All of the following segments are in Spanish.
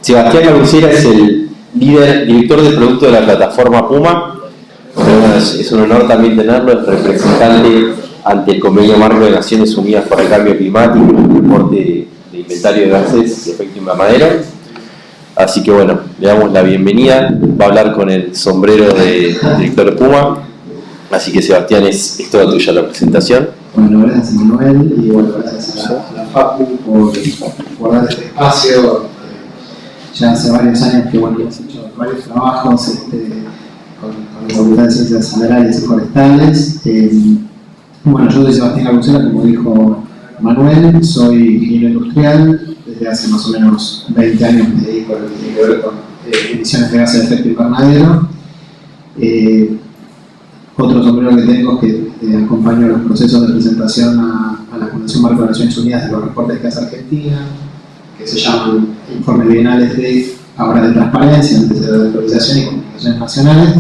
Sebastián Cabucera es el director de producto de la plataforma Puma. Bueno, es un honor también tenerlo, es representante ante el Convenio Marco de Naciones Unidas por el Cambio Climático, el reporte de inventario de gases de efecto invernadero. Así que bueno, le damos la bienvenida. Va a hablar con el sombrero de director de Puma. Así que Sebastián, es toda tuya la presentación. Bueno, gracias Manuel y bueno, gracias a la Facu por dar este espacio. Ya hace varios años que bueno, hemos hecho varios trabajos con la Facultad de Ciencias Agrarias y Forestales. Bueno, yo soy Sebastián Cabucera, como dijo Manuel, soy ingeniero industrial. Desde hace más o menos 20 años me dedico a lo que tiene que ver con emisiones de gases de efecto invernadero. Otro sombrero que tengo es que acompaño los procesos de presentación a la Fundación Marco de Naciones Unidas de los reportes que hace Argentina, que se llaman informes bienales ahora de transparencia, antes de la autorización y comunicaciones nacionales,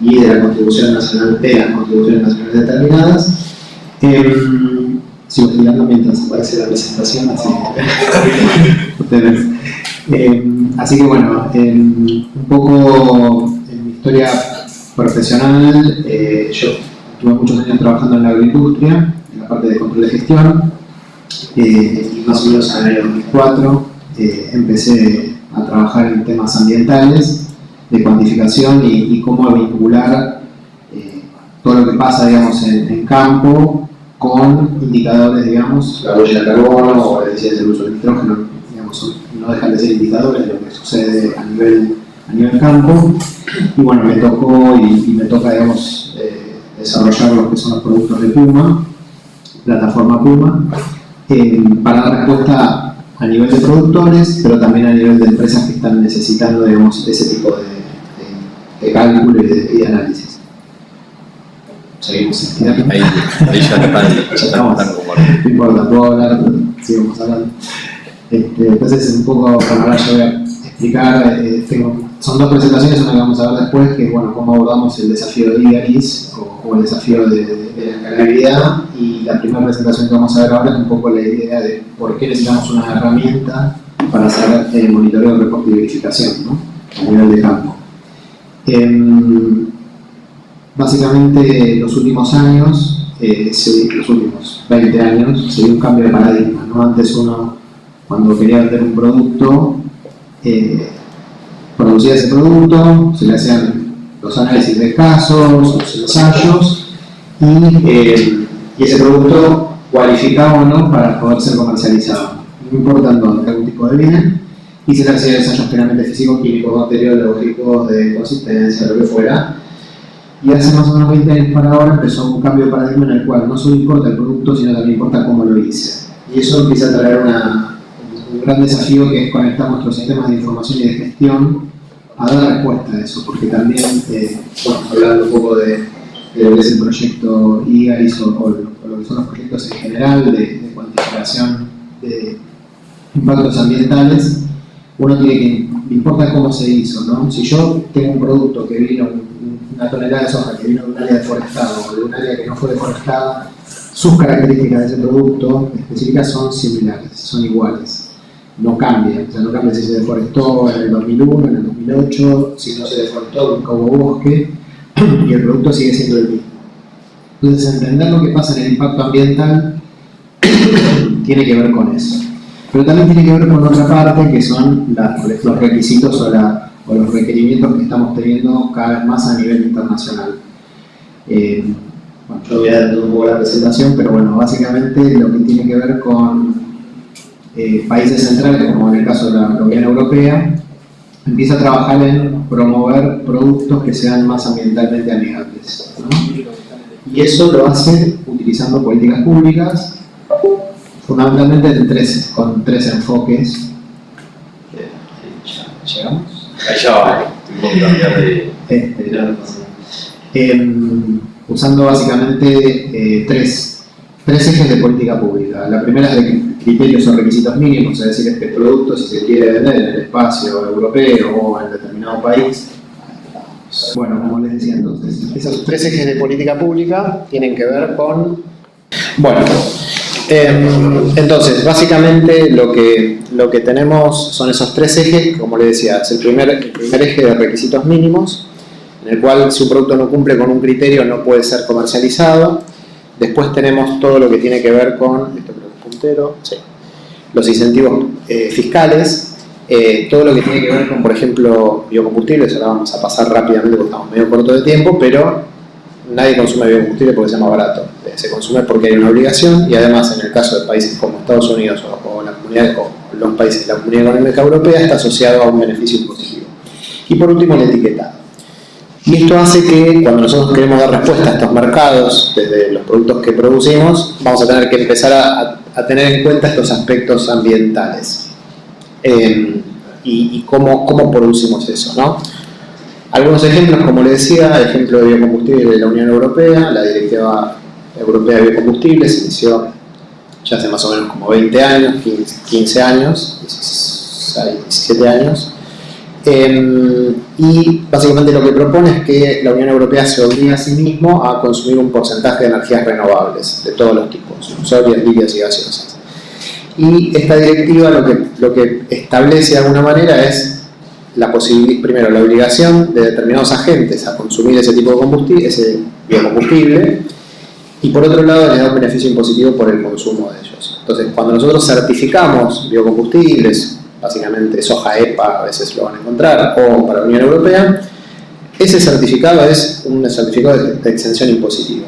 y de la contribución nacional de las contribuciones nacionales determinadas. Sigo estirando mientras aparece la presentación, así ustedes. Así que bueno, un poco en mi historia profesional, yo tuve muchos años trabajando en la agroindustria, en la parte de control de gestión, y más o menos en el año 2004 empecé a trabajar en temas ambientales, de cuantificación y cómo vincular todo lo que pasa, digamos, en campo con indicadores, digamos, la huella de carbono o la eficiencia del uso del nitrógeno, digamos, no dejan de ser indicadores de lo que sucede a nivel campo. Y bueno, me tocó y me toca, digamos, desarrollar lo que son los productos de Puma, plataforma Puma, para dar respuesta a nivel de productores, pero también a nivel de empresas que están necesitando, digamos, ese tipo de cálculo y de análisis. Seguimos estirando. Ahí ya estamos tan como... No importa, puedo hablar, pero sigamos hablando. Entonces, un poco, bueno, ahora yo voy a explicar, son dos presentaciones, una que vamos a ver después, que es bueno, cómo abordamos el desafío de IGARIS o el desafío de la escalabilidad, y la primera presentación que vamos a ver ahora es un poco la idea de por qué necesitamos una herramienta para hacer monitoreo, reporte y verificación, ¿no? A nivel de campo. Básicamente los últimos años, los últimos 20 años, se dio un cambio de paradigma, ¿no? Antes uno, cuando quería vender un producto, producía ese producto, se le hacían los análisis de casos, los ensayos, y ese producto cualificaba o no para poder ser comercializado, no importando algún tipo de bien, y se le hacían ensayos plenamente físicos, químicos, bacteriológicos, de consistencia, lo que fuera. Y hace más o menos 20 años para ahora empezó un cambio de paradigma en el cual no solo importa el producto, sino también importa cómo lo hice. Y eso empieza a traer un gran desafío, que es conectar nuestros sistemas de información y de gestión a dar respuesta a eso, porque también, bueno, hablando un poco de lo que es el proyecto IGARIS o lo que son los proyectos en general de cuantificación de impactos ambientales, uno tiene que, importa cómo se hizo, ¿no? Si yo tengo un producto que vino, una tonelada de soja que vino de un área deforestada o de un área que no fue deforestada, sus características de ese producto específicas son similares, son iguales. No cambia, o sea, no cambia si se deforestó en el 2001, en el 2008, si no se deforestó, nunca hubo bosque, y el producto sigue siendo el mismo. Entonces, entender lo que pasa en el impacto ambiental tiene que ver con eso. Pero también tiene que ver con otra parte, que son los requisitos o los requerimientos que estamos teniendo cada vez más a nivel internacional. Bueno, yo voy a dar un poco la presentación, pero bueno, básicamente lo que tiene que ver con países centrales, como en el caso de la Unión Europea, empieza a trabajar en promover productos que sean más ambientalmente amigables, ¿no? Y eso lo hace utilizando políticas públicas, fundamentalmente con tres enfoques. ¿Llegamos? Ahí ya va, tengo que cambiar de... usando básicamente tres ejes de política pública. La primera es de criterios o requisitos mínimos, es decir, este producto, si se quiere vender en el espacio europeo o en determinado país. Bueno, como les decía entonces, esos tres ejes de política pública tienen que ver con... Bueno, Entonces, básicamente lo que tenemos son esos tres ejes, como les decía, es el primer eje de requisitos mínimos, en el cual si un producto no cumple con un criterio no puede ser comercializado. Después tenemos todo lo que tiene que ver con, esto creo que es puntero, sí, los incentivos fiscales, todo lo que tiene que ver con, por ejemplo, biocombustibles. Ahora vamos a pasar rápidamente porque estamos medio corto de tiempo, pero nadie consume biocombustible porque sea más barato. Se consume porque hay una obligación, y además en el caso de países como Estados Unidos o la comunidad, o los países de la Comunidad Económica Europea, está asociado a un beneficio impositivo. Y por último, el etiquetado. Y esto hace que cuando nosotros queremos dar respuesta a estos mercados, desde los productos que producimos, vamos a tener que empezar a tener en cuenta estos aspectos ambientales. Y cómo producimos eso, ¿no? Algunos ejemplos, como les decía, el ejemplo de biocombustible de la Unión Europea, la Directiva Europea de Biocombustibles se inició ya hace más o menos como 20 años, 15 años, 17 años. Y básicamente lo que propone es que la Unión Europea se obligue a sí mismo a consumir un porcentaje de energías renovables de todos los tipos, sólidas, líquidas y gaseosas. Y esta directiva lo que establece de alguna manera es primero la obligación de determinados agentes a consumir ese tipo de combustible, ese biocombustible, y por otro lado les da un beneficio impositivo por el consumo de ellos. Entonces, cuando nosotros certificamos biocombustibles, básicamente soja EPA, a veces lo van a encontrar, o para la Unión Europea, ese certificado es un certificado de exención impositiva.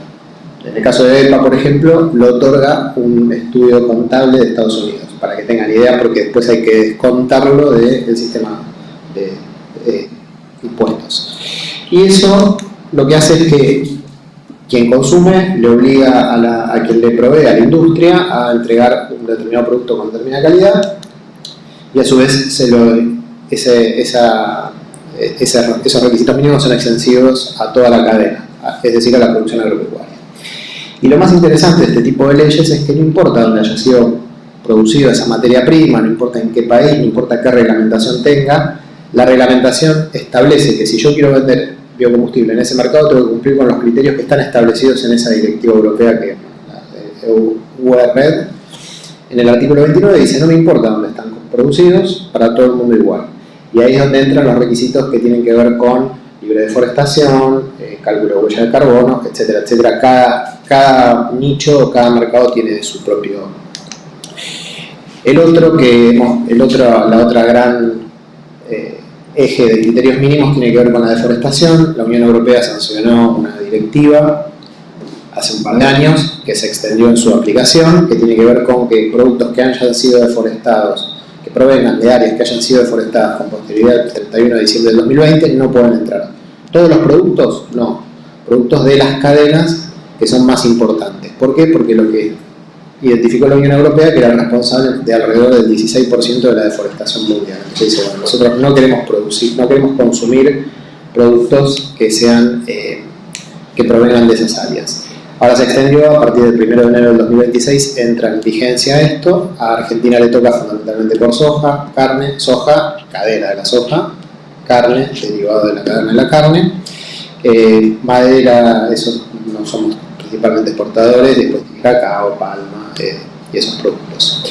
En el caso de EPA, por ejemplo, lo otorga un estudio contable de Estados Unidos, para que tengan idea, porque después hay que descontarlo del sistema de impuestos. Y eso lo que hace es que quien consume le obliga a quien le provee, a la industria, a entregar un determinado producto con determinada calidad, y a su vez esos requisitos mínimos son extensivos a toda la cadena, es decir, a la producción agropecuaria. Y lo más interesante de este tipo de leyes es que no importa dónde haya sido producida esa materia prima, no importa en qué país, no importa qué reglamentación tenga, la reglamentación establece que si yo quiero vender biocombustible en ese mercado tengo que cumplir con los criterios que están establecidos en esa directiva europea, que la UE Red. En el artículo 29 dice: no me importa dónde están producidos, para todo el mundo igual. Y ahí es donde entran los requisitos que tienen que ver con libre deforestación, cálculo de huella de carbono, etcétera, etcétera. Cada nicho, cada mercado tiene su propio. La otra gran eje de criterios mínimos tiene que ver con la deforestación. La Unión Europea sancionó una directiva hace un par de años que se extendió en su aplicación, que tiene que ver con que productos que hayan sido deforestados, que provengan de áreas que hayan sido deforestadas con posterioridad al 31 de diciembre del 2020, no pueden entrar. ¿Todos los productos? No. Productos de las cadenas que son más importantes. ¿Por qué? Porque lo que identificó la Unión Europea, que era el responsable de alrededor del 16% de la deforestación mundial. Entonces dice: bueno, nosotros no queremos consumir productos que provengan de esas áreas. Ahora se extendió, a partir del 1 de enero del 2026 entra en vigencia esto. A Argentina le toca fundamentalmente por soja, carne, soja, cadena de la soja, carne, derivado de la cadena de la carne, madera, eso no somos principalmente exportadores, después cacao, palma y esos productos.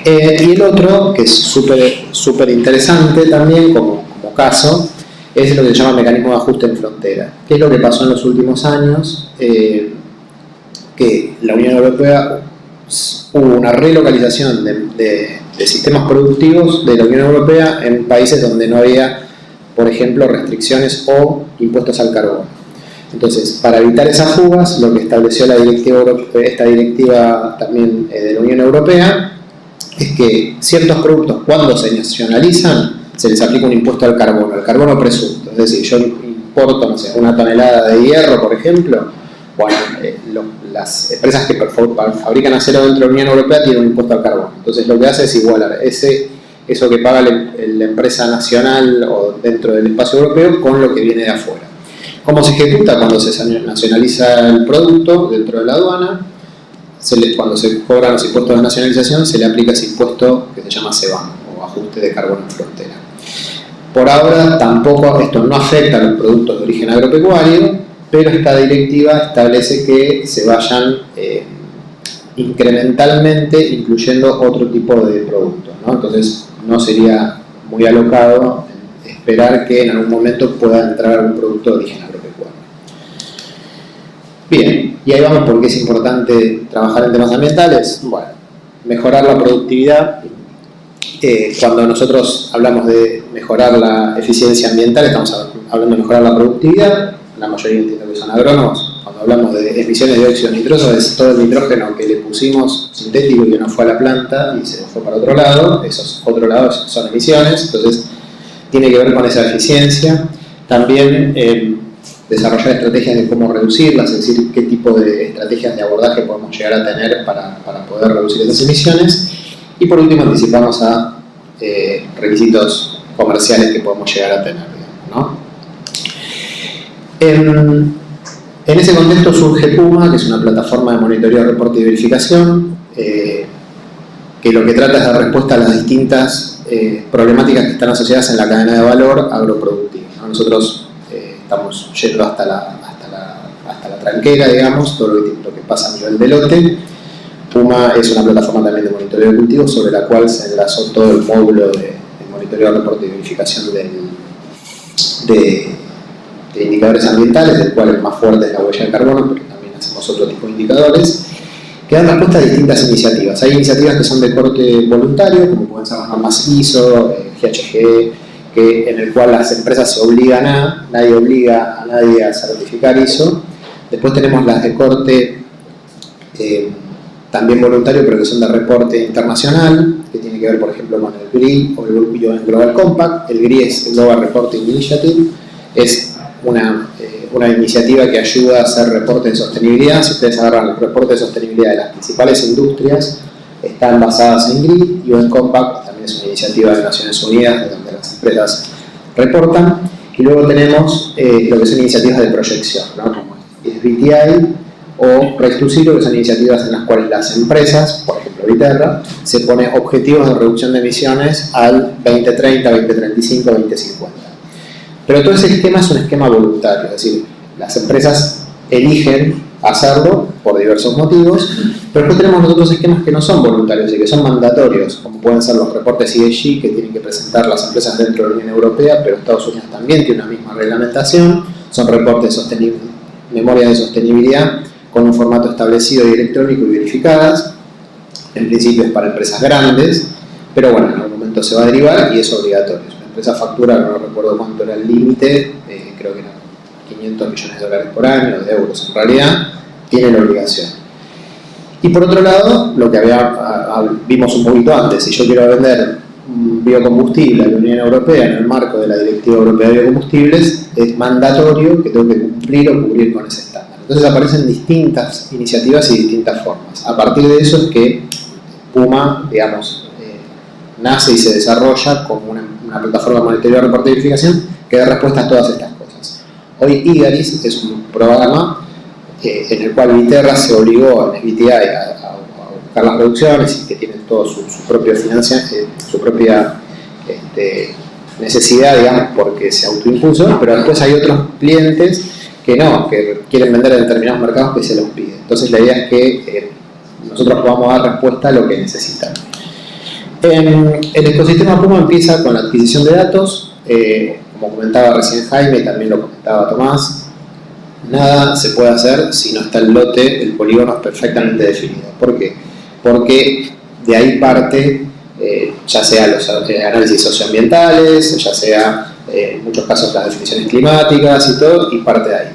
Y el otro, que es súper interesante también como caso, es lo que se llama mecanismo de ajuste en frontera. ¿Qué es lo que pasó en los últimos años? Que la Unión Europea hubo una relocalización de sistemas productivos de la Unión Europea en países donde no había, por ejemplo, restricciones o impuestos al carbono. Entonces, para evitar esas fugas, lo que estableció esta directiva también de la Unión Europea es que ciertos productos, cuando se nacionalizan, se les aplica un impuesto al carbono presunto. Es decir, yo importo, no sé, una tonelada de hierro, por ejemplo, bueno, las empresas que fabrican acero dentro de la Unión Europea tienen un impuesto al carbono. Entonces, lo que hace es igualar eso que paga la empresa nacional o dentro del espacio europeo con lo que viene de afuera. ¿Cómo se ejecuta? Cuando se nacionaliza el producto dentro de la aduana, cuando se cobran los impuestos de nacionalización, se le aplica ese impuesto que se llama CBAM, o ajuste de carbono en frontera. Por ahora, tampoco esto no afecta a los productos de origen agropecuario, pero esta directiva establece que se vayan incrementalmente incluyendo otro tipo de producto, ¿no? Entonces no sería muy alocado esperar que en algún momento pueda entrar algún producto de origen agropecuario. Bien, y ahí vamos por qué es importante trabajar en temas ambientales. Bueno, mejorar la productividad. Cuando nosotros hablamos de mejorar la eficiencia ambiental, estamos hablando de mejorar la productividad. La mayoría entiende que son agrónomos. Cuando hablamos de emisiones de dióxido nitroso, es todo el nitrógeno que le pusimos sintético y que no fue a la planta y se fue para otro lado. Esos otros lados son emisiones, entonces tiene que ver con esa eficiencia. También desarrollar estrategias de cómo reducirlas, es decir, qué tipo de estrategias de abordaje podemos llegar a tener para poder reducir esas emisiones. Y por último, anticipamos a requisitos comerciales que podemos llegar a tener, ¿no? En ese contexto surge Puma, que es una plataforma de monitoreo, reporte y verificación, que lo que trata es dar respuesta a las distintas problemáticas que están asociadas en la cadena de valor agroproductiva, ¿no? Nosotros estamos yendo hasta la tranquera, digamos, todo lo que pasa a nivel de lote. Puma es una plataforma también de monitoreo de cultivos sobre la cual se enlazó todo el módulo de monitoreo, reporte y verificación de indicadores ambientales, del cual el más fuerte es la huella de carbono, porque también hacemos otro tipo de indicadores, que dan respuesta a distintas iniciativas. Hay iniciativas que son de corte voluntario, como pueden ser las normas ISO, GHG, en el cual las empresas se obligan nadie obliga a nadie a certificar ISO. Después tenemos las de corte también voluntario, pero que son de reporte internacional, que tiene que ver, por ejemplo, con el GRI o el Global Compact. El GRI es el Global Reporting Initiative, es una iniciativa que ayuda a hacer reportes de sostenibilidad. Si ustedes agarran los reportes de sostenibilidad de las principales industrias, están basadas en GRI. y UN Compact también es una iniciativa de Naciones Unidas, de donde las empresas reportan. Y luego tenemos lo que son iniciativas de proyección, ¿no? Como SBTI o Race to Zero, que son iniciativas en las cuales las empresas, por ejemplo Viterra, se pone objetivos de reducción de emisiones al 2030, 2035, 2050. Pero todo ese esquema es un esquema voluntario, es decir, las empresas eligen hacerlo por diversos motivos, pero después tenemos los otros esquemas que no son voluntarios y que son mandatorios, como pueden ser los reportes ESG que tienen que presentar las empresas dentro de la Unión Europea, pero Estados Unidos también tiene una misma reglamentación. Son reportes sostenibles, memorias de sostenibilidad con un formato establecido y electrónico y verificadas. En principio es para empresas grandes, pero bueno, en algún momento se va a derivar y es obligatorio. Una empresa factura, no recuerdo cuánto era el límite, creo que eran 500 millones de dólares por año, de euros en realidad, tiene la obligación. Y por otro lado, lo que vimos un poquito antes, si yo quiero vender un biocombustible a la Unión Europea en el marco de la Directiva Europea de Biocombustibles, es mandatorio que tengo que cumplir o cubrir con ese estándar. Entonces aparecen distintas iniciativas y distintas formas. A partir de eso es que Puma, digamos, nace y se desarrolla como una plataforma de monitoreo, reporte y verificación que da respuesta a todas estas cosas. Hoy IGARIS es un programa en el cual Viterra se obligó en SBTI a buscar las reducciones y que tienen todo su propio financiamiento, su propia necesidad, digamos, porque se autoimpuso, pero después hay otros clientes que no, que quieren vender en determinados mercados que se los piden. Entonces la idea es que nosotros podamos dar respuesta a lo que necesitan. El ecosistema Puma empieza con la adquisición de datos, como comentaba recién Jaime, también lo comentaba Tomás. Nada se puede hacer si no está el lote, el polígono es perfectamente definido. ¿Por qué? Porque de ahí parte, ya sea los análisis socioambientales, ya sea en muchos casos las definiciones climáticas y todo, y parte de ahí.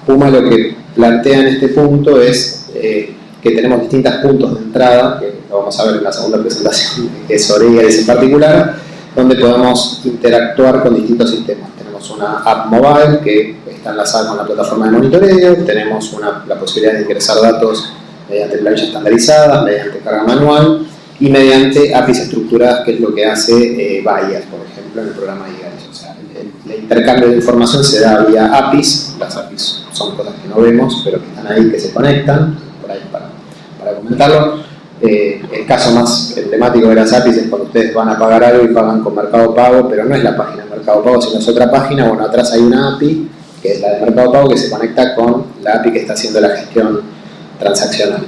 Puma lo que plantea en este punto es que tenemos distintos puntos de entrada, que lo vamos a ver en la segunda presentación, que es sobre IGARIS en particular, donde podemos interactuar con distintos sistemas. Tenemos una app mobile que está enlazada con la plataforma de monitoreo, tenemos la posibilidad de ingresar datos mediante planillas estandarizadas, mediante carga manual y mediante APIs estructuradas, que es lo que hace Bayer, por ejemplo, en el programa IGARIS. O sea, el intercambio de información se da vía APIs. Las APIs son cosas que no vemos, pero que están ahí, que se conectan, por ahí para comentarlo. El caso más emblemático de las APIs es cuando ustedes van a pagar algo y pagan con Mercado Pago, pero no es la página de Mercado Pago, sino es otra página. Bueno, atrás hay una API, que es la de Mercado Pago, que se conecta con la API que está haciendo la gestión transaccional.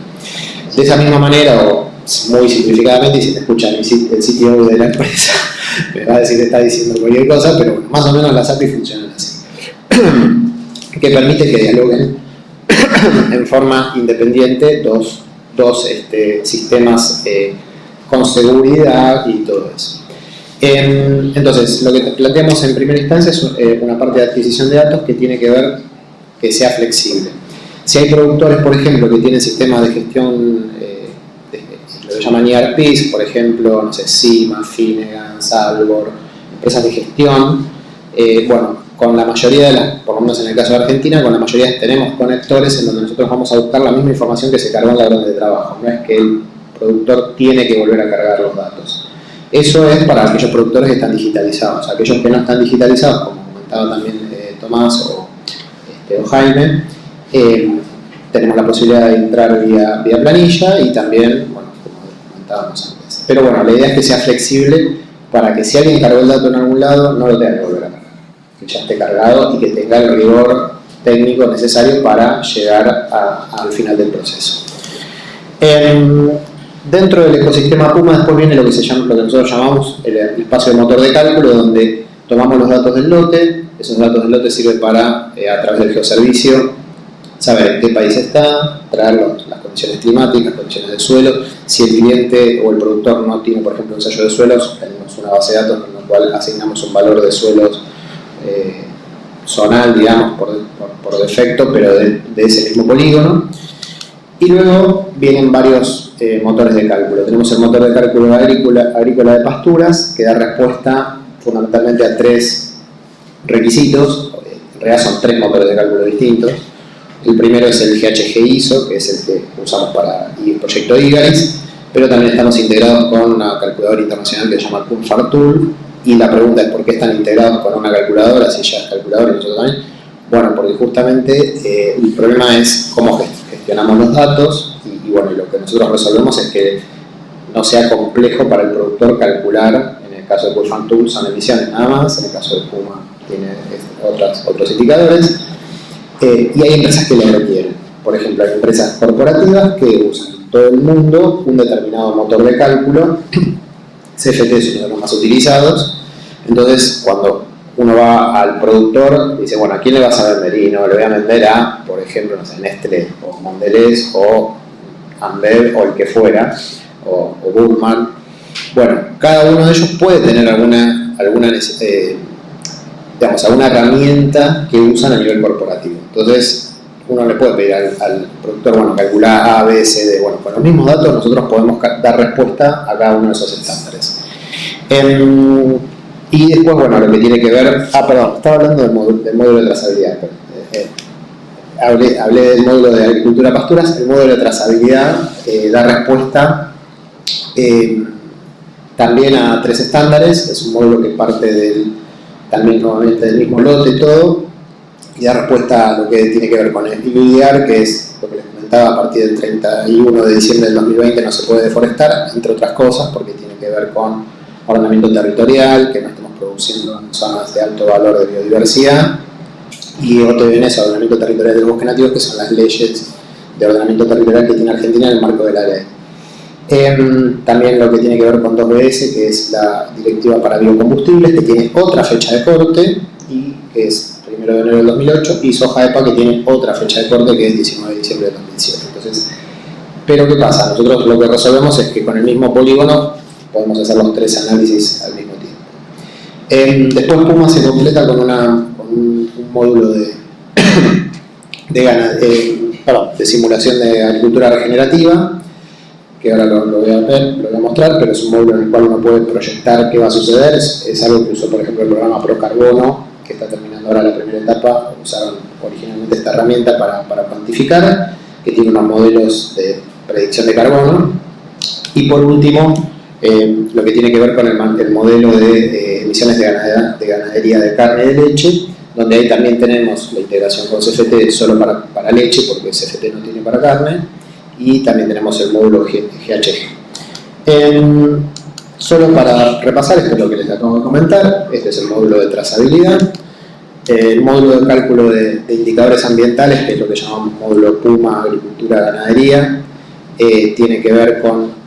De esa misma manera, o muy simplificadamente, y si te escuchan el sitio web de la empresa, me va a decir que está diciendo cualquier cosa, pero bueno, más o menos las APIs funcionan así. Que permite que dialoguen en forma independiente dos sistemas con seguridad y todo eso. Entonces, lo que planteamos en primera instancia es una parte de adquisición de datos que tiene que ver que sea flexible. Si hay productores, por ejemplo, que tienen sistemas de gestión, lo que llaman ERPs, por ejemplo, no sé, Cima, Finnegan, Salvor, empresas de gestión, bueno, con la mayoría de las, por lo menos en el caso de Argentina, con la mayoría tenemos conectores en donde nosotros vamos a buscar la misma información que se cargó en la orden de trabajo. No es que el productor tiene que volver a cargar los datos. Eso es para aquellos productores que están digitalizados. Aquellos que no están digitalizados, como comentaba también Tomás o Jaime, tenemos la posibilidad de entrar vía planilla y también, bueno, como comentábamos antes. Pero bueno, la idea es que sea flexible para que si alguien cargó el dato en algún lado, no lo tenga que volver a cargar. Que ya esté cargado y que tenga el rigor técnico necesario para llegar al final del proceso. Dentro del ecosistema Puma después viene lo que nosotros llamamos el espacio de motor de cálculo, donde tomamos los datos del lote. Esos datos del lote sirven para, a través del geoservicio, saber en qué país está, traer las condiciones climáticas, condiciones del suelo. Si el cliente o el productor no tiene, por ejemplo, ensayo de suelos, tenemos una base de datos en la cual asignamos un valor de suelos zonal, digamos, por defecto, pero de ese mismo polígono. Y luego vienen varios motores de cálculo. Tenemos el motor de cálculo agrícola de pasturas, que da respuesta fundamentalmente a 3 requisitos. En realidad son 3 motores de cálculo distintos. El primero es el GHG ISO, que es el que usamos para el proyecto IGARIS, pero también estamos integrados con una calculadora internacional que se llama Kunfartool. Y la pregunta es: ¿por qué están integrados con una calculadora si ya es calculadora y nosotros también? Bueno, porque justamente el problema es cómo gestionamos los datos y bueno, lo que nosotros resolvemos es que no sea complejo para el productor calcular. En el caso de Kunfartool son emisiones nada más, en el caso de Puma tiene otros indicadores. Y hay empresas que lo requieren. Por ejemplo, hay empresas corporativas que usan en todo el mundo un determinado motor de cálculo. CFT es uno de los más utilizados. Entonces, cuando uno va al productor, dice, bueno, ¿a quién le vas a vender? Y no, le voy a vender a, por ejemplo, no sé, Nestlé, o Mondelez, o Ambev, o el que fuera, o Burman. Bueno, cada uno de ellos puede tener alguna herramienta que usan a nivel corporativo. Entonces, uno le puede pedir al productor, bueno, calcular A, B, C, D. Bueno, con los mismos datos nosotros podemos dar respuesta a cada uno de esos estándares. Y después, bueno, lo que tiene que ver... perdón, estaba hablando del módulo de trazabilidad. Hablé del módulo de agricultura pasturas. El módulo de trazabilidad da respuesta también a 3 estándares. Es un módulo que parte también nuevamente del mismo lote y todo, y da respuesta a lo que tiene que ver con el IUDR, que es lo que les comentaba: a partir del 31 de diciembre del 2020 no se puede deforestar, entre otras cosas, porque tiene que ver con ordenamiento territorial, que no estemos produciendo en zonas de alto valor de biodiversidad, y OTBN es ordenamiento territorial del bosque nativo, que son las leyes de ordenamiento territorial que tiene Argentina en el marco de la ley. También lo que tiene que ver con 2BS, que es la directiva para biocombustibles, que tiene otra fecha de corte, y que es 1 de enero del 2008, y SOJA-EPA, que tiene otra fecha de corte, que es 19 de diciembre del 2007. Entonces, ¿pero qué pasa? Nosotros lo que resolvemos es que con el mismo polígono podemos hacer los 3 análisis al mismo tiempo. Después Puma se completa con un módulo de simulación de agricultura regenerativa, que ahora lo voy a mostrar, pero es un módulo en el cual uno puede proyectar qué va a suceder. Es algo que usó, por ejemplo, el programa ProCarbono, que está terminando ahora la primera etapa. Usaron originalmente esta herramienta para cuantificar, que tiene unos modelos de predicción de carbono. Y por último, lo que tiene que ver con el modelo de emisiones de ganadería de carne y de leche, donde ahí también tenemos la integración con CFT solo para leche, porque CFT no tiene para carne, y también tenemos el módulo GHG. Solo para repasar, esto es lo que les acabo de comentar. Este es el módulo de trazabilidad. El módulo de cálculo de indicadores ambientales, que es lo que llamamos módulo Puma, agricultura, ganadería. tiene que ver con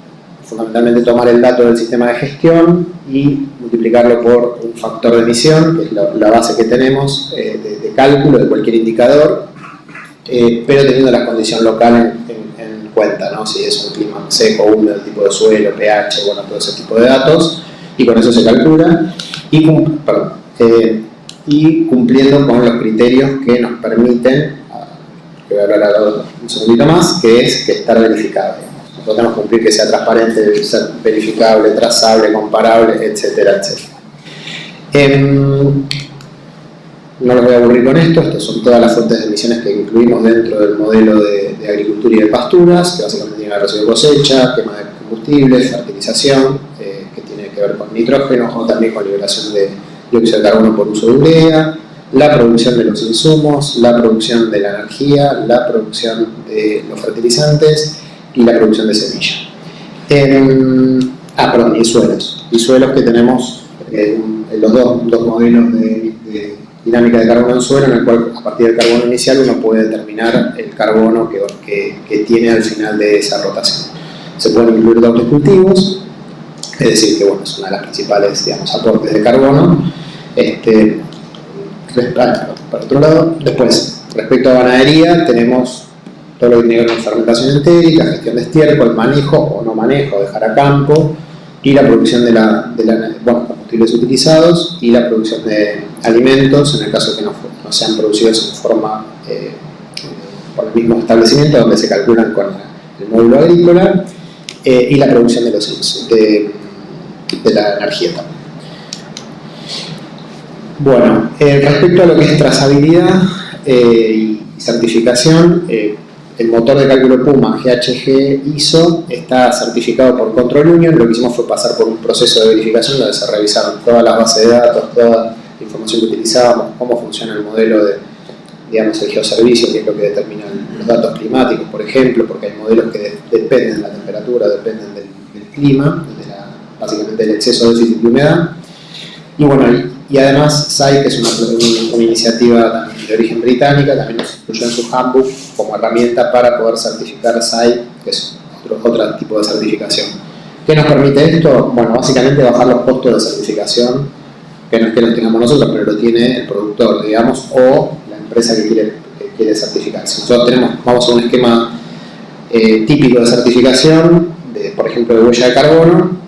fundamentalmente tomar el dato del sistema de gestión y multiplicarlo por un factor de emisión, que es la base que tenemos de cálculo de cualquier indicador, pero teniendo la condición local en cuenta, ¿no? Si es un clima seco, húmedo, tipo de suelo, pH, bueno, todo ese tipo de datos, y con eso se calcula, y cumpliendo con los criterios que nos permiten, que voy a hablar ahora un segundito más, que es que estar verificado. Nosotros tenemos que cumplir que sea transparente, ser verificable, trazable, comparable, etcétera, etcétera. No los voy a aburrir con esto, estas son todas las fuentes de emisiones que incluimos dentro del modelo de agricultura y de pasturas, que básicamente tiene residuo de cosecha, quema de combustibles, fertilización, que tiene que ver con nitrógeno o también con liberación de dióxido de carbono por uso de urea, la producción de los insumos, la producción de la energía, la producción de los fertilizantes y la producción de semilla. Y suelos. Y suelos que tenemos los dos modelos de dinámica de carbono en suelo, en el cual a partir del carbono inicial uno puede determinar el carbono que tiene al final de esa rotación. Se pueden incluir dobles cultivos, es decir, que bueno, es una de las principales, digamos, aportes de carbono. Para otro lado, después, respecto a ganadería, tenemos todo lo que tiene que ver con fermentación entérica, gestión de estiércol, manejo o no manejo, dejar a campo, y la producción de combustibles utilizados y la producción de alimentos, en el caso que no sean producidos en forma por el mismo establecimiento donde se calculan con el módulo agrícola, y la producción de la energía también. Bueno, respecto a lo que es trazabilidad y certificación, el motor de cálculo Puma GHG ISO está certificado por Control Union. Lo que hicimos fue pasar por un proceso de verificación donde se revisaron todas las bases de datos, toda la información que utilizábamos, cómo funciona el modelo de, digamos, el geoservicio, que es lo que determina los datos climáticos, por ejemplo, porque hay modelos que dependen de la temperatura, dependen del clima, básicamente del exceso de déficit de humedad. Y bueno, y además SAI, que es una iniciativa de origen británica, también nos incluyó en su handbook como herramienta para poder certificar SAI, que es otro tipo de certificación. ¿Qué nos permite esto? Bueno, básicamente bajar los costos de certificación, que no es que los tengamos nosotros, pero lo tiene el productor, digamos, o la empresa que quiere certificar. Si nosotros vamos a un esquema típico de certificación, por ejemplo, de huella de carbono,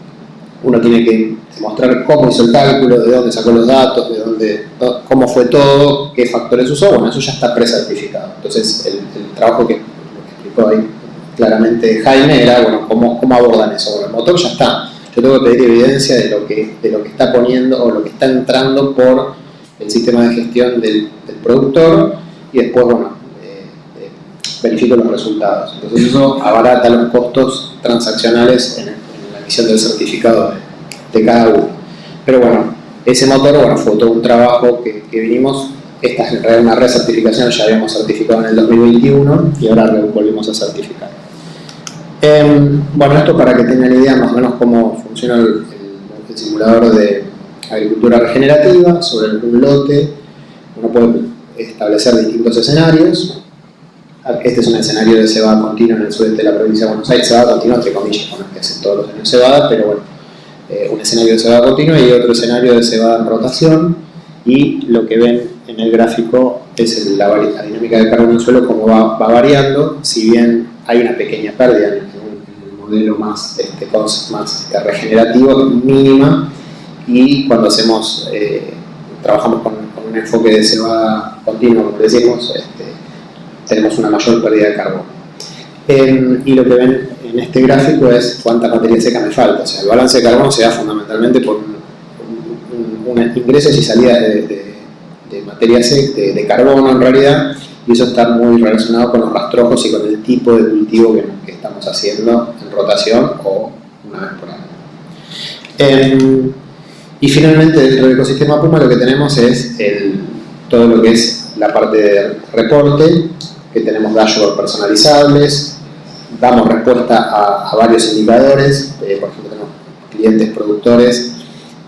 uno tiene que demostrar cómo hizo el cálculo, de dónde sacó los datos, cómo fue todo, qué factores usó. Bueno, eso ya está precertificado. Entonces, el trabajo que explicó ahí claramente Jaime era, bueno, cómo abordan eso. Bueno, el motor ya está. Yo tengo que pedir evidencia de lo que está poniendo o lo que está entrando por el sistema de gestión del productor, y después, bueno, verifico los resultados. Entonces, eso abarata los costos transaccionales en la emisión del certificado de cada uno. Pero bueno, ese motor, fue todo un trabajo que vinimos. Esta es en realidad una recertificación, ya habíamos certificado en el 2021 y ahora volvimos a certificar. Bueno, esto para que tengan idea más o menos cómo funciona el simulador de agricultura regenerativa. Sobre un lote uno puede establecer distintos escenarios. Este es un escenario de cebada continua en el sudeste de la provincia de Buenos Aires, cebada continua entre comillas, bueno, que hacen todos los años cebada, pero bueno, un escenario de cebada continua y otro escenario de cebada en rotación, y lo que ven en el gráfico es la dinámica de carbono en suelo, cómo va variando. Si bien hay una pequeña pérdida en el modelo más regenerativo, mínima, y cuando trabajamos con un enfoque de cebada continua, como decimos, tenemos una mayor pérdida de carbono. Y lo que ven en este gráfico es cuánta materia seca me falta. O sea, el balance de carbono se da fundamentalmente por ingresos y salidas de materia seca, de carbono en realidad, y eso está muy relacionado con los rastrojos y con el tipo de cultivo que estamos haciendo en rotación o una vez por año. Y finalmente, dentro del ecosistema Puma lo que tenemos es todo lo que es la parte de reporte, que tenemos dashboards personalizables, damos respuesta a varios indicadores. Por ejemplo, tenemos clientes productores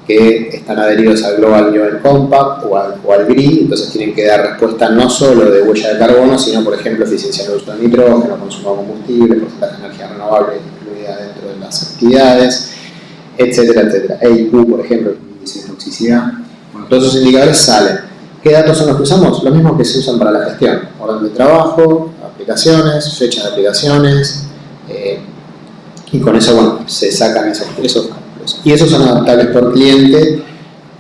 que están adheridos al Global New Compact o al GRI, entonces tienen que dar respuesta no solo de huella de carbono, sino, por ejemplo, eficiencia en el uso de nitrógeno, consumo de combustible, porcentaje de energía renovable incluida dentro de las actividades, etcétera, etcétera. EIQ, por ejemplo, el índice de toxicidad. Bueno, todos esos indicadores salen. ¿Qué datos son los que usamos? Los mismos que se usan para la gestión. Orden de trabajo, aplicaciones, fechas de aplicaciones, y con eso, bueno, se sacan esos cálculos. Y esos son adaptables por cliente.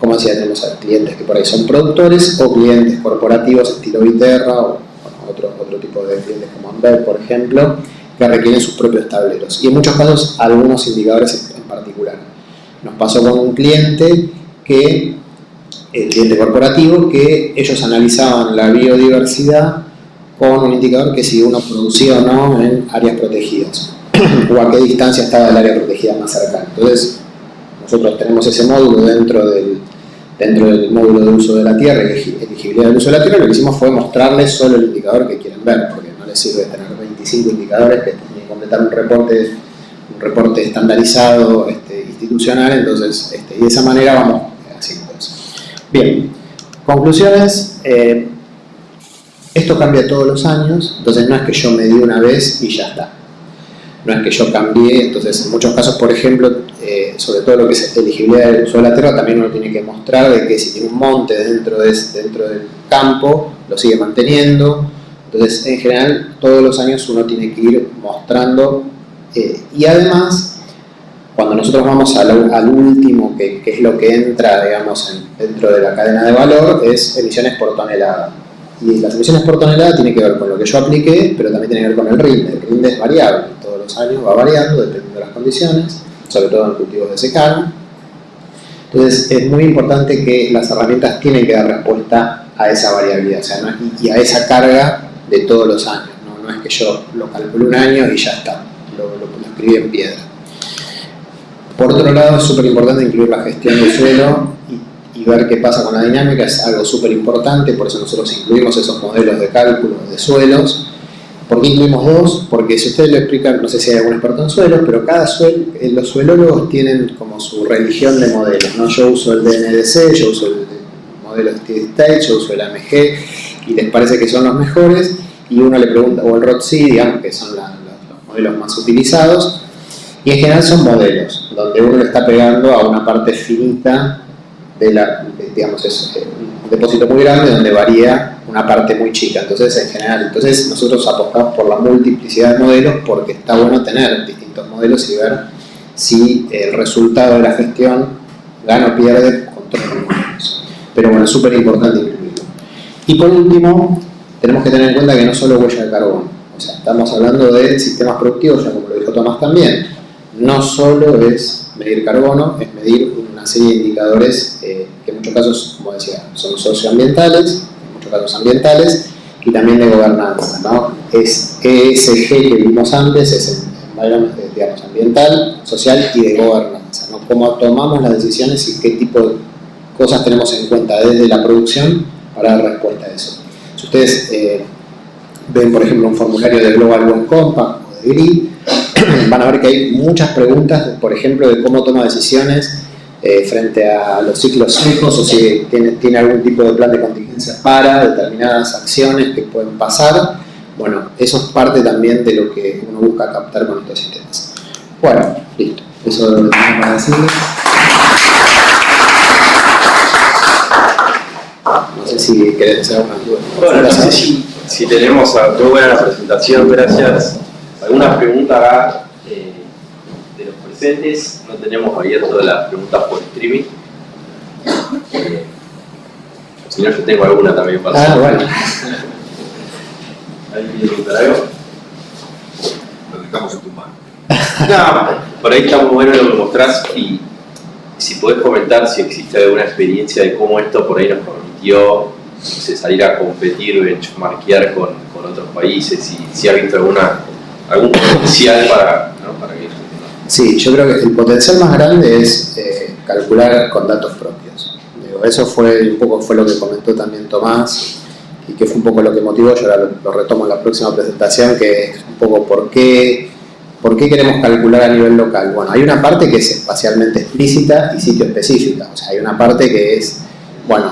Como decía, tenemos a clientes que por ahí son productores o clientes corporativos estilo Viterra o bueno, otro tipo de clientes como Amber, por ejemplo, que requieren sus propios tableros. Y en muchos casos, algunos indicadores en particular. Nos pasó con un cliente el cliente corporativo, que ellos analizaban la biodiversidad con un indicador que si uno producía o no en áreas protegidas o a qué distancia estaba del área protegida más cercana. Entonces, nosotros tenemos ese módulo dentro del módulo de uso de la tierra y elegibilidad del uso de la tierra. Lo que hicimos fue mostrarles solo el indicador que quieren ver, porque no les sirve tener 25 indicadores que tienen que completar un reporte estandarizado institucional. Entonces, y de esa manera vamos haciendo eso. Bien, conclusiones. Esto cambia todos los años, entonces no es que yo medí una vez y ya está. No es que yo cambié, entonces en muchos casos, por ejemplo, sobre todo lo que es elegibilidad del uso de la tierra, también uno tiene que mostrar de que si tiene un monte dentro del campo, lo sigue manteniendo. Entonces, en general, todos los años uno tiene que ir mostrando, y además, cuando nosotros vamos al último, que es lo que entra, digamos, dentro de la cadena de valor, es emisiones por tonelada. Y las emisiones por tonelada tienen que ver con lo que yo apliqué, pero también tiene que ver con el RINDE. El RINDE es variable, todos los años va variando dependiendo de las condiciones, sobre todo en cultivos de secano. Entonces es muy importante que las herramientas tienen que dar respuesta a esa variabilidad, o sea, y a esa carga de todos los años. No es que yo lo calculo un año y ya está, lo escribí en piedra. Por otro lado, es súper importante incluir la gestión del suelo y ver qué pasa con la dinámica, es algo súper importante, por eso nosotros incluimos esos modelos de cálculo de suelos. ¿Por qué incluimos dos? Porque si ustedes lo explican, no sé si hay algún experto en suelos, pero los suelólogos tienen como su religión de modelos, ¿no? Yo uso el DNDC, yo uso el modelo Steady State, yo uso el AMG, y les parece que son los mejores, y uno le pregunta, o el ROTC, digamos, que son los modelos más utilizados, y en general son modelos, donde uno le está pegando a una parte finita digamos, es un depósito muy grande donde varía una parte muy chica. Entonces, en general, nosotros apostamos por la multiplicidad de modelos porque está bueno tener distintos modelos y ver si el resultado de la gestión gana o pierde con todos los modelos. Pero bueno, es súper importante incluirlo. Y por último, tenemos que tener en cuenta que no solo huella de carbono. O sea, estamos hablando de sistemas productivos, ya como lo dijo Tomás también. No solo es medir carbono, es medir una serie de indicadores que en muchos casos, como decía, son socioambientales, en muchos casos ambientales y también de gobernanza, ¿no? Es ESG que vimos antes, es digamos, ambiental, social y de gobernanza, ¿no? Cómo tomamos las decisiones y qué tipo de cosas tenemos en cuenta desde la producción para dar respuesta a eso. Si ustedes ven, por ejemplo, un formulario de Global New Compact o de GRI, van a ver que hay muchas preguntas, por ejemplo, de cómo toma decisiones frente a los ciclos secos o si tiene algún tipo de plan de contingencia para determinadas acciones que pueden pasar. Bueno, eso es parte también de lo que uno busca captar con estos sistemas. Bueno, listo. Eso es lo que tengo para decirles. No sé si querés hacer alguna duda. Bueno, no sé si tenemos muy buena la presentación, gracias. ¿Alguna pregunta acá de los presentes? No tenemos abierto las preguntas por streaming. Si no, yo tengo alguna también para hacer. Bueno. ¿Alguien quiere preguntar algo? Lo dejamos en tu mano. No, por ahí está muy bueno lo que mostrás y si podés comentar si existe alguna experiencia de cómo esto por ahí nos permitió, no sé, salir a competir, benchmarkear con otros países y si ha visto algún potencial para que... Sí, yo creo que el potencial más grande es calcular con datos propios. Digo, eso fue un poco lo que comentó también Tomás y que fue un poco lo que motivó, yo ahora lo retomo en la próxima presentación, que es un poco por qué ¿Por qué queremos calcular a nivel local? Bueno, hay una parte que es espacialmente explícita y sitio específica. O sea, hay una parte que es, bueno,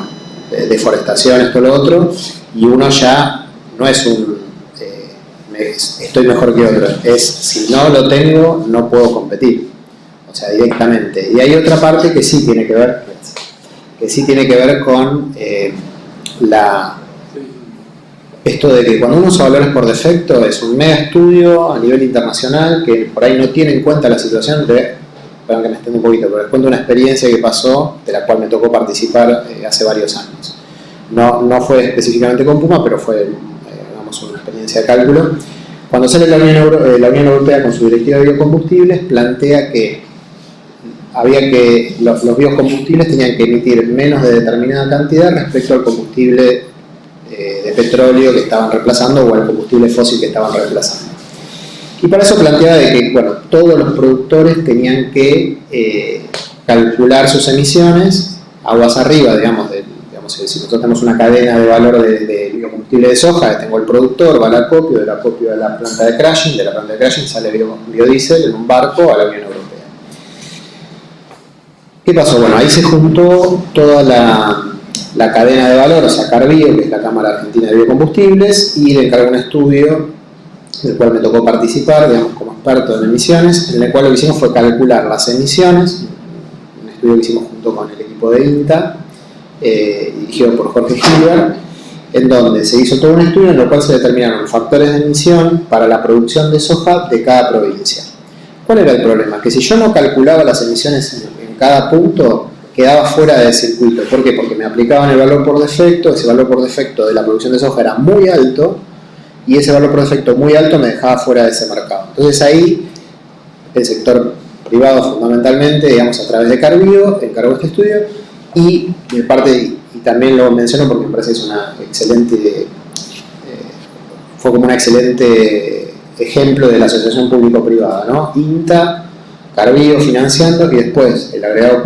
deforestación, esto, lo otro, y uno ya no es un estoy mejor que otro, es si no lo tengo, no puedo competir. O sea, directamente. Y hay otra parte que sí tiene que ver, con esto de que cuando uno usa valores por defecto es un mega estudio a nivel internacional que por ahí no tiene en cuenta la situación de, perdón que me extiendo un poquito, pero les cuento una experiencia que pasó, de la cual me tocó participar hace varios años. No fue específicamente con Puma, pero fue una experiencia de cálculo. Cuando sale la Unión Europea con su directiva de biocombustibles, plantea que los biocombustibles tenían que emitir menos de determinada cantidad respecto al combustible de petróleo que estaban reemplazando o al combustible fósil que estaban reemplazando. Y para eso planteaba de que, bueno, todos los productores tenían que calcular sus emisiones aguas arriba, digamos, si nosotros tenemos una cadena de valor de biocombustible de soja, tengo el productor, va al acopio, del acopio a la planta de crashing, de la planta de crashing sale biodiesel en un barco a la Unión Europea. ¿Qué pasó? Bueno, ahí se juntó toda la cadena de valor, o sea, Carbio, que es la Cámara Argentina de Biocombustibles, y le encargó un estudio del cual me tocó participar, digamos, como experto en emisiones, en el cual lo que hicimos fue calcular las emisiones, un estudio que hicimos junto con el equipo de INTA, dirigido por Jorge Gilbert, en donde se hizo todo un estudio en el cual se determinaron los factores de emisión para la producción de soja de cada provincia. ¿Cuál era el problema? Que si yo no calculaba las emisiones en cada punto, quedaba fuera del circuito. ¿Por qué? Porque me aplicaban el valor por defecto, ese valor por defecto de la producción de soja era muy alto, y ese valor por defecto muy alto me dejaba fuera de ese mercado. Entonces ahí el sector privado fundamentalmente, digamos a través de Carbio, encargó este estudio, y también lo menciono porque me parece que es una excelente, fue como un excelente ejemplo de la asociación público-privada, ¿no? INTA, Carbio financiando, y después el agregado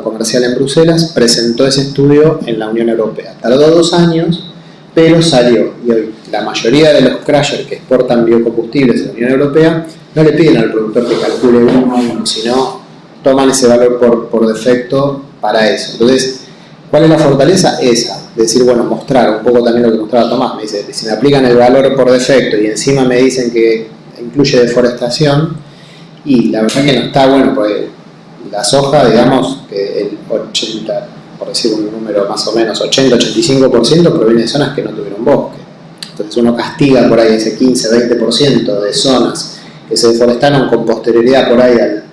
comercial en Bruselas presentó ese estudio en la Unión Europea. Tardó 2 años, pero salió, y hoy la mayoría de los crashers que exportan biocombustibles en la Unión Europea no le piden al productor que calcule uno a uno, sino toman ese valor por defecto para eso. Entonces, ¿cuál es la fortaleza? Esa, decir, bueno, mostrar un poco también lo que mostraba Tomás, me dice, si me aplican el valor por defecto y encima me dicen que incluye deforestación, y la verdad que no está bueno, porque la soja, digamos, que el 80, por decir un número más o menos, 80-85% proviene de zonas que no tuvieron bosque. Entonces uno castiga por ahí ese 15-20% de zonas que se deforestaron con posterioridad por ahí al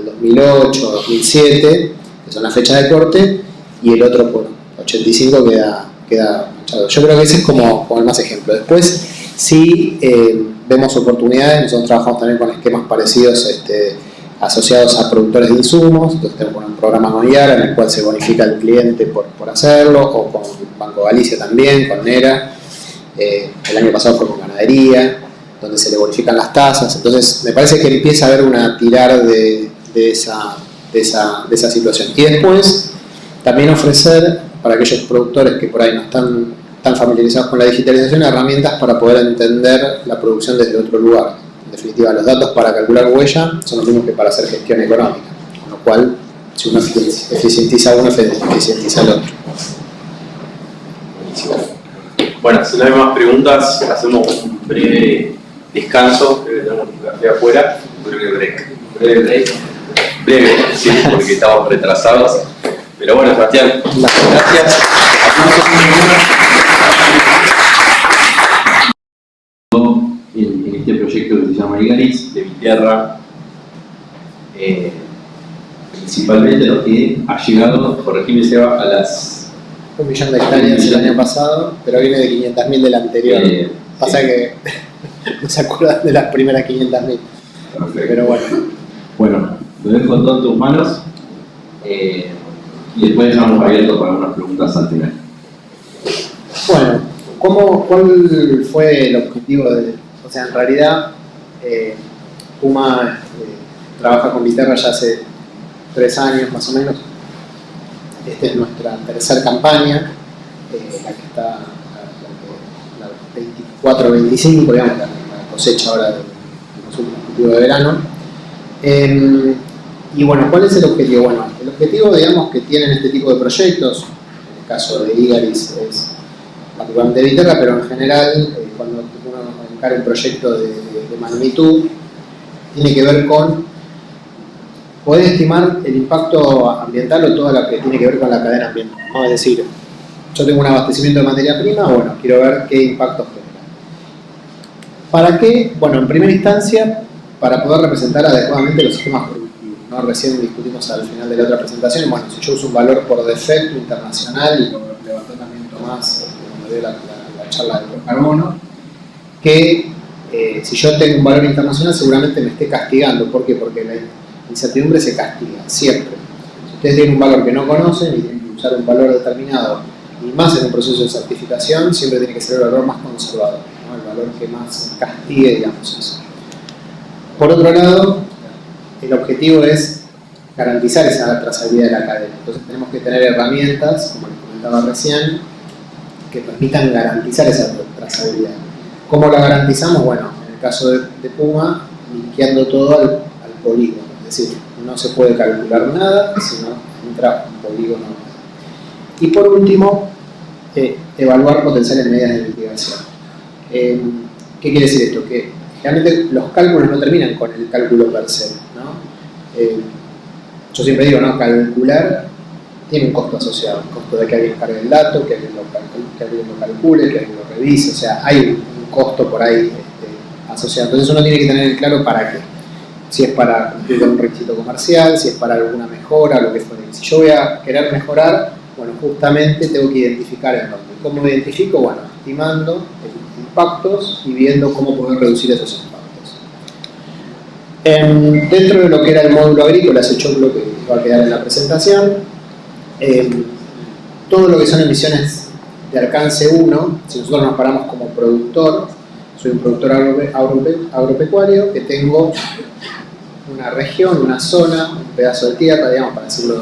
2008, 2007, que son las fechas de corte, y el otro por 85 queda manchado. Yo creo que ese es como el más ejemplo. Después, sí vemos oportunidades, nosotros trabajamos también con esquemas parecidos asociados a productores de insumos, entonces tenemos un programa con IARA en el cual se bonifica al cliente por hacerlo, o con Banco Galicia también, con NERA, el año pasado fue con ganadería, donde se le bonifican las tasas. Entonces me parece que empieza a haber una tirar de esa situación. Y después también ofrecer para aquellos productores que por ahí no están tan familiarizados con la digitalización, herramientas para poder entender la producción desde otro lugar. En definitiva, los datos para calcular huella son los mismos que para hacer gestión económica, con lo cual, si uno eficientiza uno, eficientiza al otro. Bueno, si no hay más preguntas, hacemos un breve descanso, creo que tenemos un café afuera. Breve break. Breve, sí, porque estamos retrasados. Pero bueno, Sebastián, gracias. En este proyecto que se llama Igaris, de mi tierra, principalmente lo que ha llegado, corregime Seba, a las 1 millón de hectáreas el año pasado, pero viene de 500.000 del anterior. Pasa que no se acuerdan de las primeras 500.000. Pero bueno. Bueno, lo dejo todo en tus manos y después estamos abiertos para unas preguntas al final. Bueno, ¿cuál fue el objetivo o sea, en realidad, Puma trabaja con Viterra ya hace 3 años más o menos. Esta es nuestra tercera campaña, la que está la 24-25, digamos, la cosecha ahora de los últimos cultivo de verano. Y bueno, ¿cuál es el objetivo? Bueno, el objetivo, digamos, que tienen este tipo de proyectos, en el caso de Igaris es particularmente de Viterra, pero en general, cuando uno encara un proyecto de magnitud, tiene que ver con poder estimar el impacto ambiental o todo lo que tiene que ver con la cadena ambiental. ¿No? Es decir, yo tengo un abastecimiento de materia prima, bueno, quiero ver qué impacto genera. ¿Para qué? Bueno, en primera instancia, para poder representar adecuadamente los sistemas productivos, ¿no? Recién discutimos al final de la otra presentación, bueno, si yo uso un valor por defecto internacional, y como levantó también Tomás cuando dio la charla del carbono, que si yo tengo un valor internacional seguramente me esté castigando. ¿Por qué? Porque la incertidumbre se castiga, siempre. Si ustedes tienen un valor que no conocen y tienen que usar un valor determinado, y más en un proceso de certificación, siempre tiene que ser el valor más conservador, ¿no? El valor que más castigue, digamos, eso. Por otro lado, el objetivo es garantizar esa trazabilidad de la cadena. Entonces tenemos que tener herramientas, como les comentaba recién, que permitan garantizar esa trazabilidad. ¿Cómo la garantizamos? Bueno, en el caso de Puma, linkeando todo al polígono. Es decir, no se puede calcular nada, sino entra un polígono. Y por último, evaluar potenciales medidas de mitigación. ¿Qué quiere decir esto? Que realmente los cálculos no terminan con el cálculo per se, ¿no? Yo siempre digo, ¿no? Calcular tiene un costo asociado, el costo de que alguien cargue el dato, que alguien lo calcule, que alguien lo revise, o sea, hay un costo por ahí asociado. Entonces uno tiene que tener en claro para qué. Si es para cumplir con un requisito comercial, si es para alguna mejora, lo que fuera. Si yo voy a querer mejorar, bueno, justamente tengo que identificar el dónde. ¿Cómo lo identifico? Bueno, estimando impactos y viendo cómo poder reducir esos impactos. Dentro de lo que era el módulo agrícola, ese choclo que va a quedar en la presentación, todo lo que son emisiones de alcance 1, si nosotros nos paramos como productor, soy un productor agropecuario que tengo una región, una zona, un pedazo de tierra, digamos, para decirlo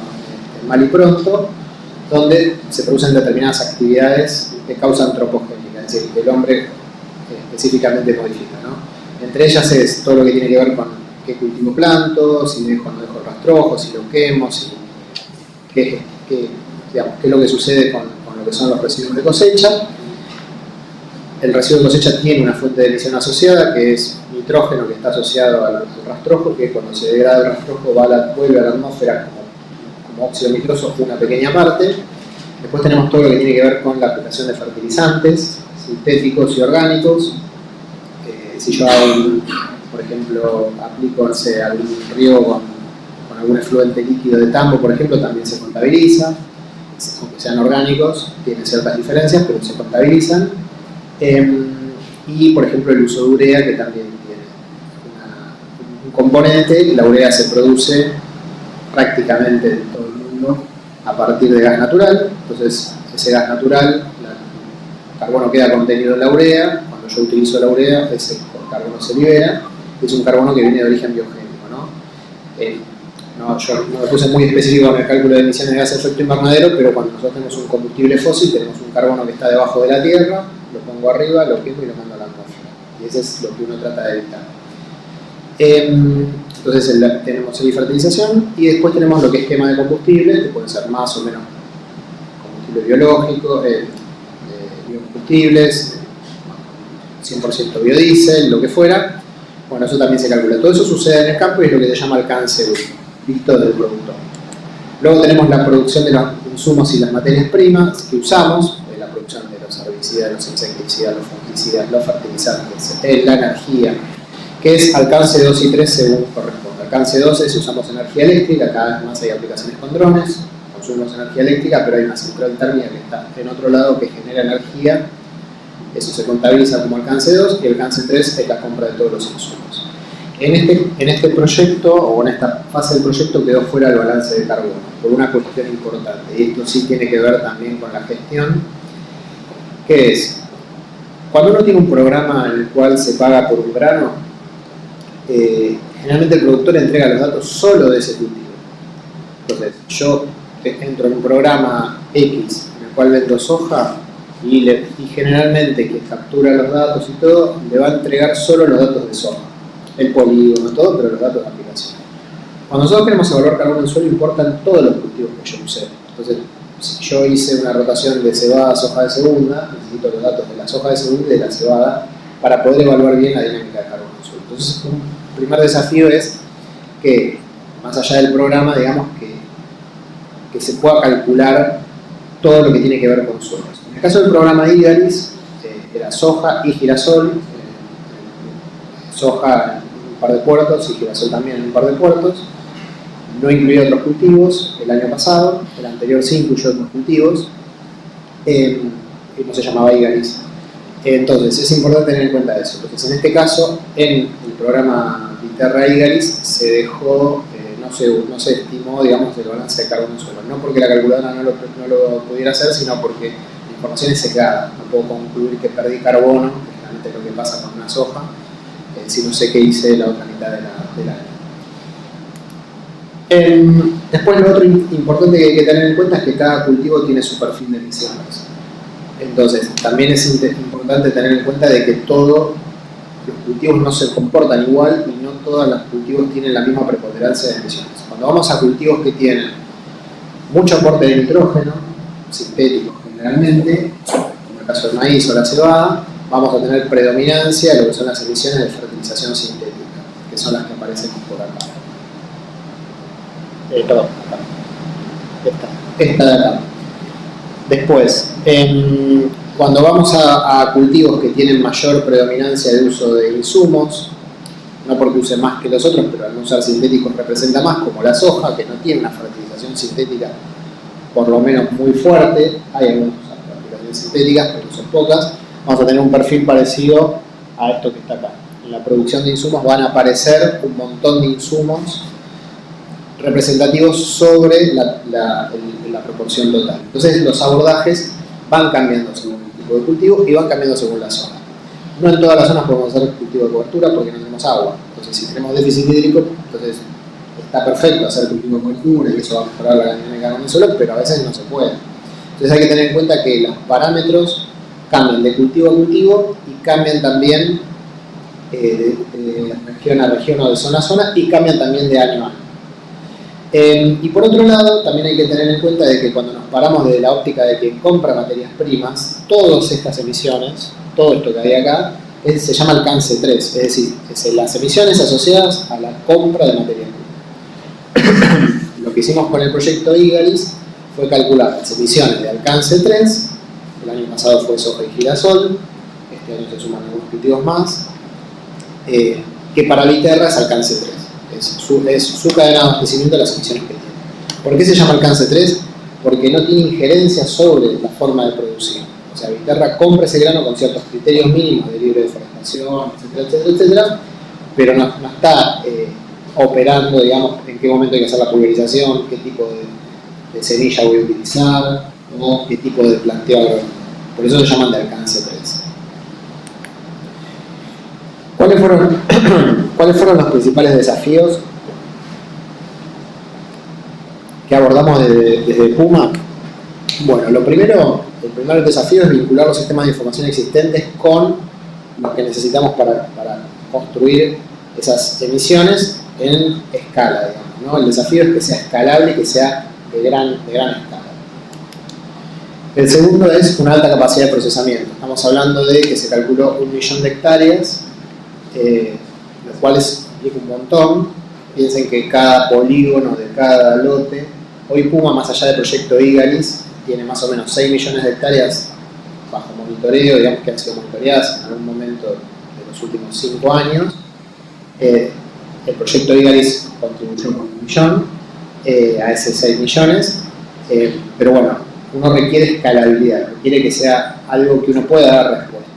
mal y pronto, donde se producen determinadas actividades de causa antropogénica, es decir, que el hombre específicamente modifica, ¿no? Entre ellas es todo lo que tiene que ver con qué cultivo planto, si dejo o no dejo rastrojo, si lo quemo, si, qué es lo que sucede con lo que son los residuos de cosecha. El residuo de cosecha tiene una fuente de emisión asociada, que es nitrógeno, que está asociado al rastrojo, que cuando se degrada el rastrojo vuelve a la atmósfera como óxido nitroso, una pequeña parte. Después tenemos todo lo que tiene que ver con la aplicación de fertilizantes sintéticos y orgánicos. Si yo hago, por ejemplo, aplico algún riego con algún efluente líquido de tambo, por ejemplo, también se contabiliza, aunque sean orgánicos, tienen ciertas diferencias, pero se contabilizan. Y, por ejemplo, el uso de urea, que también tiene un componente. La urea se produce prácticamente en todo el mundo a partir de gas natural. Entonces, ese gas natural, el carbono queda contenido en la urea. Cuando yo utilizo la urea, ese carbono se libera. Es un carbono que viene de origen biogénico, ¿no? Yo no me puse muy específico en el cálculo de emisiones de gases de efecto invernadero, pero cuando nosotros tenemos un combustible fósil, tenemos un carbono que está debajo de la tierra, lo pongo arriba, lo quemo y lo mando a la atmósfera. Y eso es lo que uno trata de evitar. Entonces tenemos el fertilización y después tenemos lo que es quema de combustible, que puede ser más o menos combustible biológico, biocombustibles, 100% biodiesel, lo que fuera. Bueno, eso también se calcula. Todo eso sucede en el campo y es lo que se llama alcance visto del productor. Luego tenemos la producción de los insumos y las materias primas que usamos, la producción de los herbicidas, los insecticidas, los fungicidas, los fertilizantes, la energía, que es alcance 2 y 3 según corresponde. Alcance 2 es si usamos energía eléctrica, cada vez más hay aplicaciones con drones, consumimos energía eléctrica, pero hay una central térmica que está en otro lado que genera energía. Eso se contabiliza como alcance 2 y el alcance 3 es la compra de todos los insumos. En este proyecto, o en esta fase del proyecto, quedó fuera el balance de carbono, por una cuestión importante, y esto sí tiene que ver también con la gestión, que es, cuando uno tiene un programa en el cual se paga por un grano, generalmente el productor entrega los datos solo de ese cultivo. Entonces, yo entro en un programa X, en el cual vendo soja, y generalmente quien captura los datos y todo, le va a entregar solo los datos de soja. el polígono, todo, pero los datos de aplicación. Cuando nosotros queremos evaluar carbono en suelo, importan todos los cultivos que yo usé. Entonces, si yo hice una rotación de cebada a soja de segunda, necesito los datos de la soja de segunda y de la cebada para poder evaluar bien la dinámica de carbono en suelo. Entonces, un primer desafío es que, más allá del programa, digamos que se pueda calcular todo lo que tiene que ver con suelos. En el caso del programa Igaris, era soja y girasol, soja en un par de puertos y girasol también en un par de puertos. No incluía otros cultivos el año pasado, el anterior sí incluyó otros cultivos, y no se llamaba Igaris. Entonces es importante tener en cuenta eso. Entonces en este caso, en el programa Viterra Igaris se dejó, no se estimó, digamos, el balance de carbono en suelo. No porque la calculadora no lo pudiera hacer, sino porque la información es sesgada. No puedo concluir que perdí carbono, que es realmente lo que pasa con una soja, si no sé qué hice la otra mitad del año. Después lo otro importante que hay que tener en cuenta es que cada cultivo tiene su perfil de emisiones. Entonces también es importante tener en cuenta de que todos los cultivos no se comportan igual y no todos los cultivos tienen la misma preponderancia de emisiones. Cuando vamos a cultivos que tienen mucho aporte de nitrógeno, sintético generalmente, como el caso del maíz o la cebada, vamos a tener predominancia de lo que son las emisiones de fertilización sintética, que son las que aparecen por acá. Perdón, acá. Esta de acá. Después, cuando vamos a cultivos que tienen mayor predominancia de uso de insumos, no porque use más que los otros, pero al no usar sintéticos representa más, como la soja, que no tiene una fertilización sintética por lo menos muy fuerte, hay algunas fertilizaciones sintéticas, pero son pocas, vamos a tener un perfil parecido a esto que está acá. En la producción de insumos van a aparecer un montón de insumos representativos sobre la proporción total. Entonces los abordajes van cambiando según el tipo de cultivo y van cambiando según la zona. No en todas las zonas podemos hacer cultivo de cobertura porque no tenemos agua. Entonces si tenemos déficit hídrico, entonces está perfecto hacer cultivo de cobertura y eso va a mejorar la dinámica de carbono en suelo, pero a veces no se puede. Entonces hay que tener en cuenta que los parámetros cambian de cultivo a cultivo y cambian también de región a región o de zona a zona y cambian también de año a año. Y por otro lado, también hay que tener en cuenta de que cuando nos paramos de la óptica de quien compra materias primas, todas estas emisiones, todo esto que hay acá, se llama alcance 3, es decir, las emisiones asociadas a la compra de materias primas. Lo que hicimos con el proyecto Igaris fue calcular las emisiones de alcance 3, el año pasado fue soja y girasol, este año se suman algunos cultivos más, que para Viterra es alcance 3. Es su cadena de abastecimiento de las emisiones que tiene. ¿Por qué se llama alcance 3? Porque no tiene injerencia sobre la forma de producción. O sea, Viterra compra ese grano con ciertos criterios mínimos de libre deforestación, etcétera, pero no está operando, digamos, en qué momento hay que hacer la pulverización, qué tipo de semilla voy a utilizar, o qué tipo de planteo agronómico. Por eso se llaman de alcance 3. ¿Cuáles fueron los principales desafíos que abordamos desde Puma? Bueno, el primer desafío es vincular los sistemas de información existentes con los que necesitamos para construir esas emisiones en escala, digamos, ¿no? El desafío es que sea escalable y que sea de gran escala. El segundo es una alta capacidad de procesamiento. Estamos hablando de que se calculó 1 millón de hectáreas, lo cual implica un montón. Piensen que cada polígono de cada lote, hoy Puma, más allá del proyecto Igaris, tiene más o menos 6 millones de hectáreas bajo monitoreo, digamos que han sido monitoreadas en algún momento de los últimos 5 años. El proyecto Igaris contribuyó con 1 millón a esos 6 millones, pero bueno, uno requiere escalabilidad, requiere que sea algo que uno pueda dar respuesta.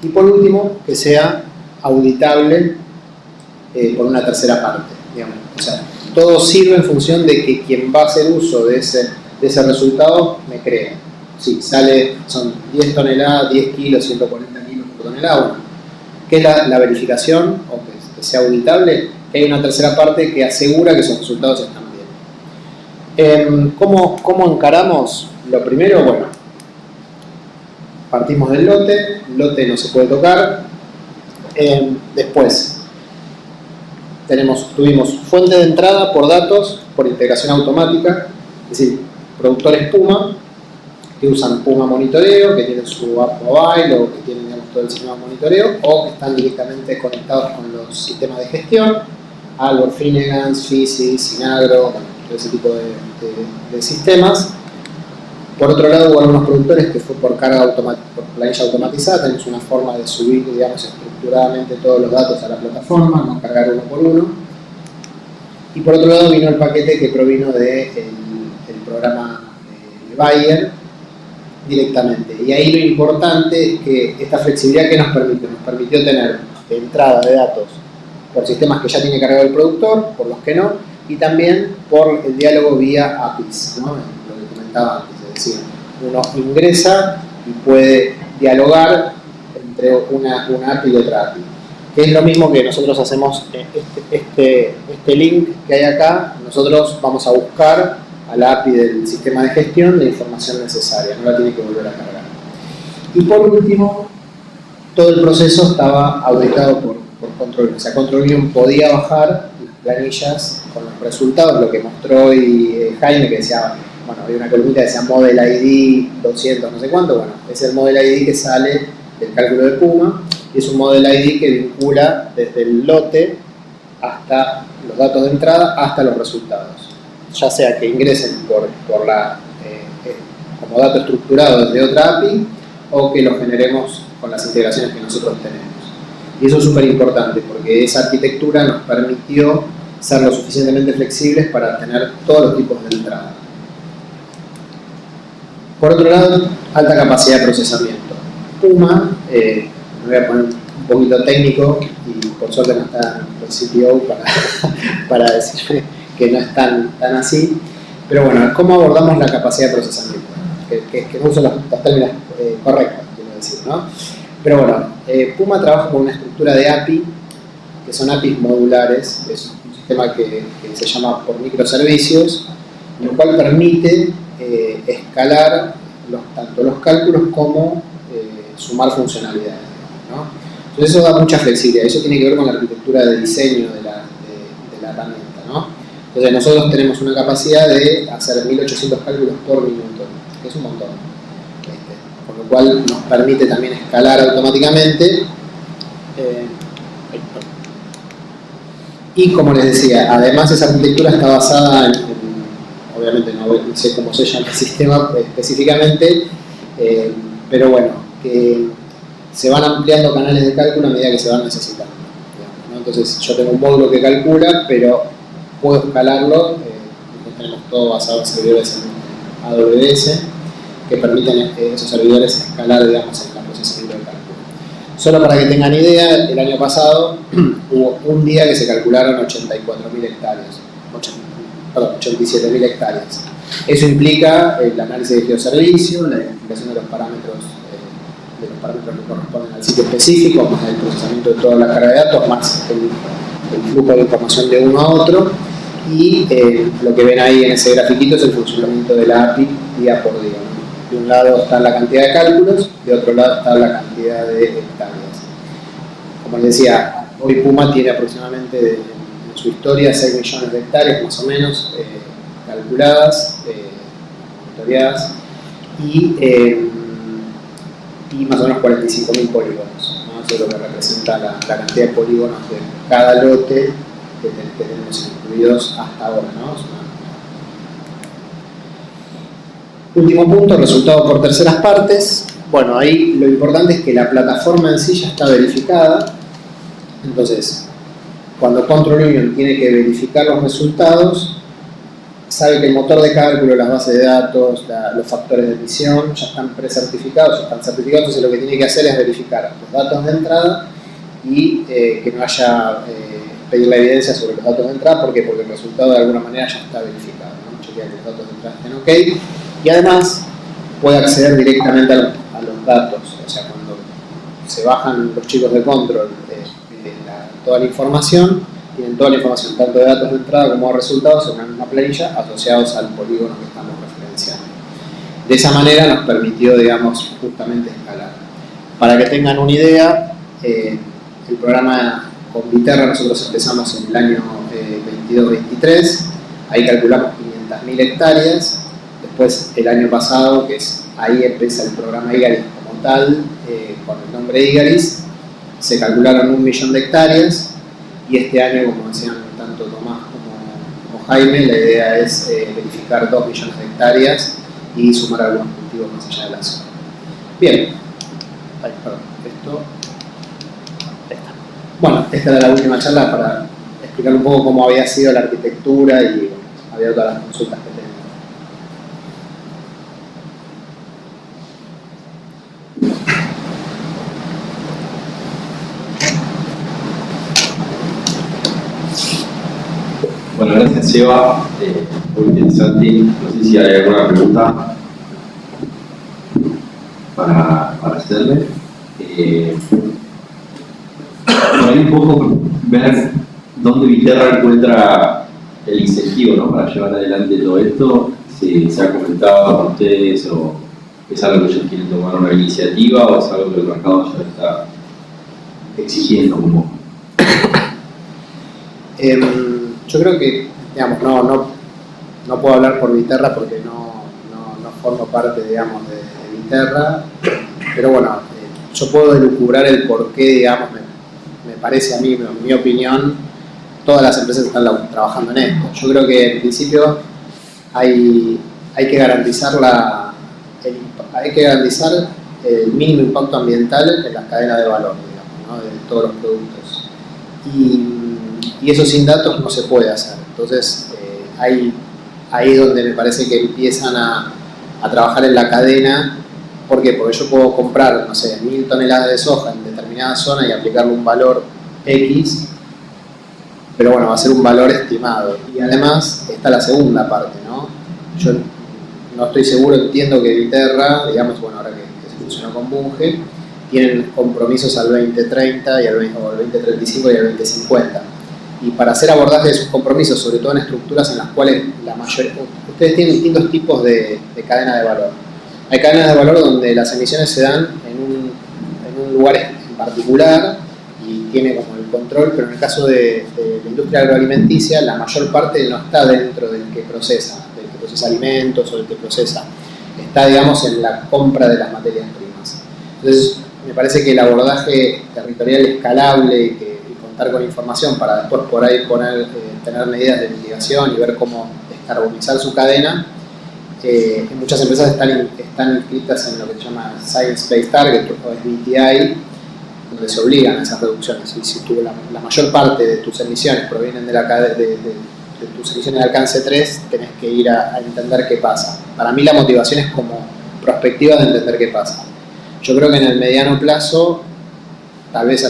Y por último, que sea auditable por una tercera parte, digamos. O sea, todo sirve en función de que quien va a hacer uso de ese resultado me crea. Sí, son 10 toneladas, 10 kilos, 140 kilos por tonelada. Bueno, ¿qué es la verificación? O que sea auditable, que hay una tercera parte que asegura que esos resultados están bien. ¿Cómo encaramos? Lo primero, bueno, partimos del lote, el lote no se puede tocar. Después, tuvimos fuente de entrada por datos, por integración automática, es decir, productores Puma, que usan Puma Monitoreo, que tienen su app mobile o que tienen, digamos, todo el sistema de monitoreo, o que están directamente conectados con los sistemas de gestión, Albor, Finnegan, Physis, Sinagro, bueno, todo ese tipo de sistemas. Por otro lado, hubo algunos productores que fue por por planilla automatizada. Tenemos una forma de subir, digamos, estructuradamente todos los datos a la plataforma, no cargar uno por uno. Y por otro lado vino el paquete que provino del programa de Bayer directamente. Y ahí lo importante es que esta flexibilidad que nos permitió tener entrada de datos por sistemas que ya tiene cargado el productor, por los que no, y también por el diálogo vía APIs, ¿no? Lo que comentaba antes. Es decir, uno ingresa y puede dialogar entre una API y otra API. Que es lo mismo que nosotros hacemos, este link que hay acá, nosotros vamos a buscar a la API del sistema de gestión la información necesaria, no la tiene que volver a cargar. Y por último, todo el proceso estaba auditado por Control Union. O sea, Control Union podía bajar las planillas con los resultados, lo que mostró hoy Jaime, que decía, bueno, había una columnita que decía Model ID 200, no sé cuánto, bueno, es el Model ID que sale del cálculo de Puma, y es un Model ID que vincula desde el lote hasta los datos de entrada hasta los resultados, ya sea que ingresen como dato estructurado desde otra API o que lo generemos con las integraciones que nosotros tenemos. Y eso es súper importante porque esa arquitectura nos permitió ser lo suficientemente flexibles para tener todos los tipos de entrada. Por otro lado, alta capacidad de procesamiento. Puma, me voy a poner un poquito técnico y por suerte no está el CTO para decirme que no es tan así. Pero bueno, ¿cómo abordamos la capacidad de procesamiento? Que no uso los términos correctos, quiero decir, ¿no? Pero bueno, Puma trabaja con una estructura de API, que son APIs modulares, es un sistema que se llama por microservicios, lo cual permite escalar tanto los cálculos como sumar funcionalidades, ¿no? Entonces eso da mucha flexibilidad, eso tiene que ver con la arquitectura de diseño de la herramienta, ¿no? Entonces nosotros tenemos una capacidad de hacer 1800 cálculos por minuto, que es un montón, con lo cual nos permite también escalar automáticamente. Y como les decía, además esa arquitectura está basada obviamente no sé cómo se llama el sistema específicamente, pero bueno, que se van ampliando canales de cálculo a medida que se van necesitando, digamos, ¿no? Entonces yo tengo un módulo que calcula, pero puedo escalarlo, tenemos todo basado en servidores en AWS que permiten esos servidores escalar, digamos, en el procesamiento de cálculo. Solo para que tengan idea, el año pasado hubo un día que se calcularon 84.000 hectáreas, 87.000 hectáreas. Eso implica el análisis de geoservicio, la identificación de los parámetros que corresponden al sitio específico, más el procesamiento de toda la carga de datos, más el flujo de información de uno a otro, y lo que ven ahí en ese grafiquito es el funcionamiento de la API día por día, ¿no? De un lado está la cantidad de cálculos, de otro lado está la cantidad de hectáreas. Como les decía, hoy Puma tiene aproximadamente en su historia 6 millones de hectáreas más o menos calculadas, monitoreadas, y más o menos 45.000 polígonos, ¿no? Eso es lo que representa la cantidad de polígonos de cada lote que tenemos incluidos hasta ahora, ¿no? Último punto, resultado por terceras partes. Bueno, ahí lo importante es que la plataforma en sí ya está verificada. Entonces, cuando Control Union tiene que verificar los resultados, sabe que el motor de cálculo, las bases de datos, los factores de emisión ya están precertificados, ya están certificados. Entonces lo que tiene que hacer es verificar los datos de entrada y que no haya pedir la evidencia sobre los datos de entrada. ¿Por qué? Porque el resultado de alguna manera ya está verificado, ¿no? Chequear que los datos de entrada estén ok. Y además puede acceder directamente a los datos. O sea, cuando se bajan los chicos de Control toda la información, tienen toda la información tanto de datos de entrada como de resultados en una misma planilla asociados al polígono que estamos referenciando. De esa manera nos permitió, digamos, justamente escalar. Para que tengan una idea, el programa con Viterra nosotros empezamos en el año 22-23, ahí calculamos 500.000 hectáreas. Después, el año pasado, ahí empieza el programa Igaris como tal, con el nombre Igaris, se calcularon 1 millón de hectáreas, y este año, como decían tanto Tomás como Jaime, la idea es verificar 2 millones de hectáreas y sumar algunos cultivos más allá de la zona. Bien. Ay, perdón, bueno, esta era la última charla para explicar un poco cómo había sido la arquitectura y bueno, había todas las consultas que tenía. Bueno, gracias Seba, muy interesante. No sé si hay alguna pregunta para hacerle. Por ahí un poco ver dónde Viterra encuentra el incentivo, ¿no?, para llevar adelante todo esto. Si se ha comentado con ustedes, o es algo que ellos quieren tomar una iniciativa, o es algo que el mercado ya está exigiendo como. Yo creo que, digamos, no puedo hablar por Viterra porque no formo parte, digamos, de Viterra, pero bueno, yo puedo elucubrar el porqué, digamos, me parece a mí, en mi opinión, todas las empresas están trabajando en esto. Yo creo que en principio hay que garantizar el mínimo impacto ambiental en las cadenas de valor, digamos, ¿no?, de todos los productos. Y eso sin datos no se puede hacer. Entonces, ahí es donde me parece que empiezan a trabajar en la cadena. ¿Por qué? Porque yo puedo comprar, no sé, 1000 toneladas de soja en determinada zona y aplicarle un valor X, pero bueno, va a ser un valor estimado. Y además está la segunda parte, ¿no? Yo no estoy seguro, entiendo que Viterra, digamos, bueno, ahora que se fusionó con Bunge, tienen compromisos al 2030 y o al 2035 y al 2050. Y para hacer abordaje de sus compromisos, sobre todo en estructuras en las cuales ustedes tienen distintos tipos de cadena de valor. Hay cadenas de valor donde las emisiones se dan en un lugar en particular y tiene como el control, pero en el caso de la industria agroalimenticia, la mayor parte no está dentro del que procesa alimentos o del que procesa, está, digamos, en la compra de las materias primas. Entonces, me parece que el abordaje territorial escalable y contar con información para después por ahí tener medidas de mitigación y ver cómo descarbonizar su cadena. Muchas empresas están inscritas en lo que se llama Science Based Target o SBTi, donde se obligan a esas reducciones. Y si la mayor parte de tus emisiones provienen de tus emisiones de alcance 3, tenés que ir a entender qué pasa. Para mí la motivación es como prospectiva de entender qué pasa. Yo creo que en el mediano plazo tal vez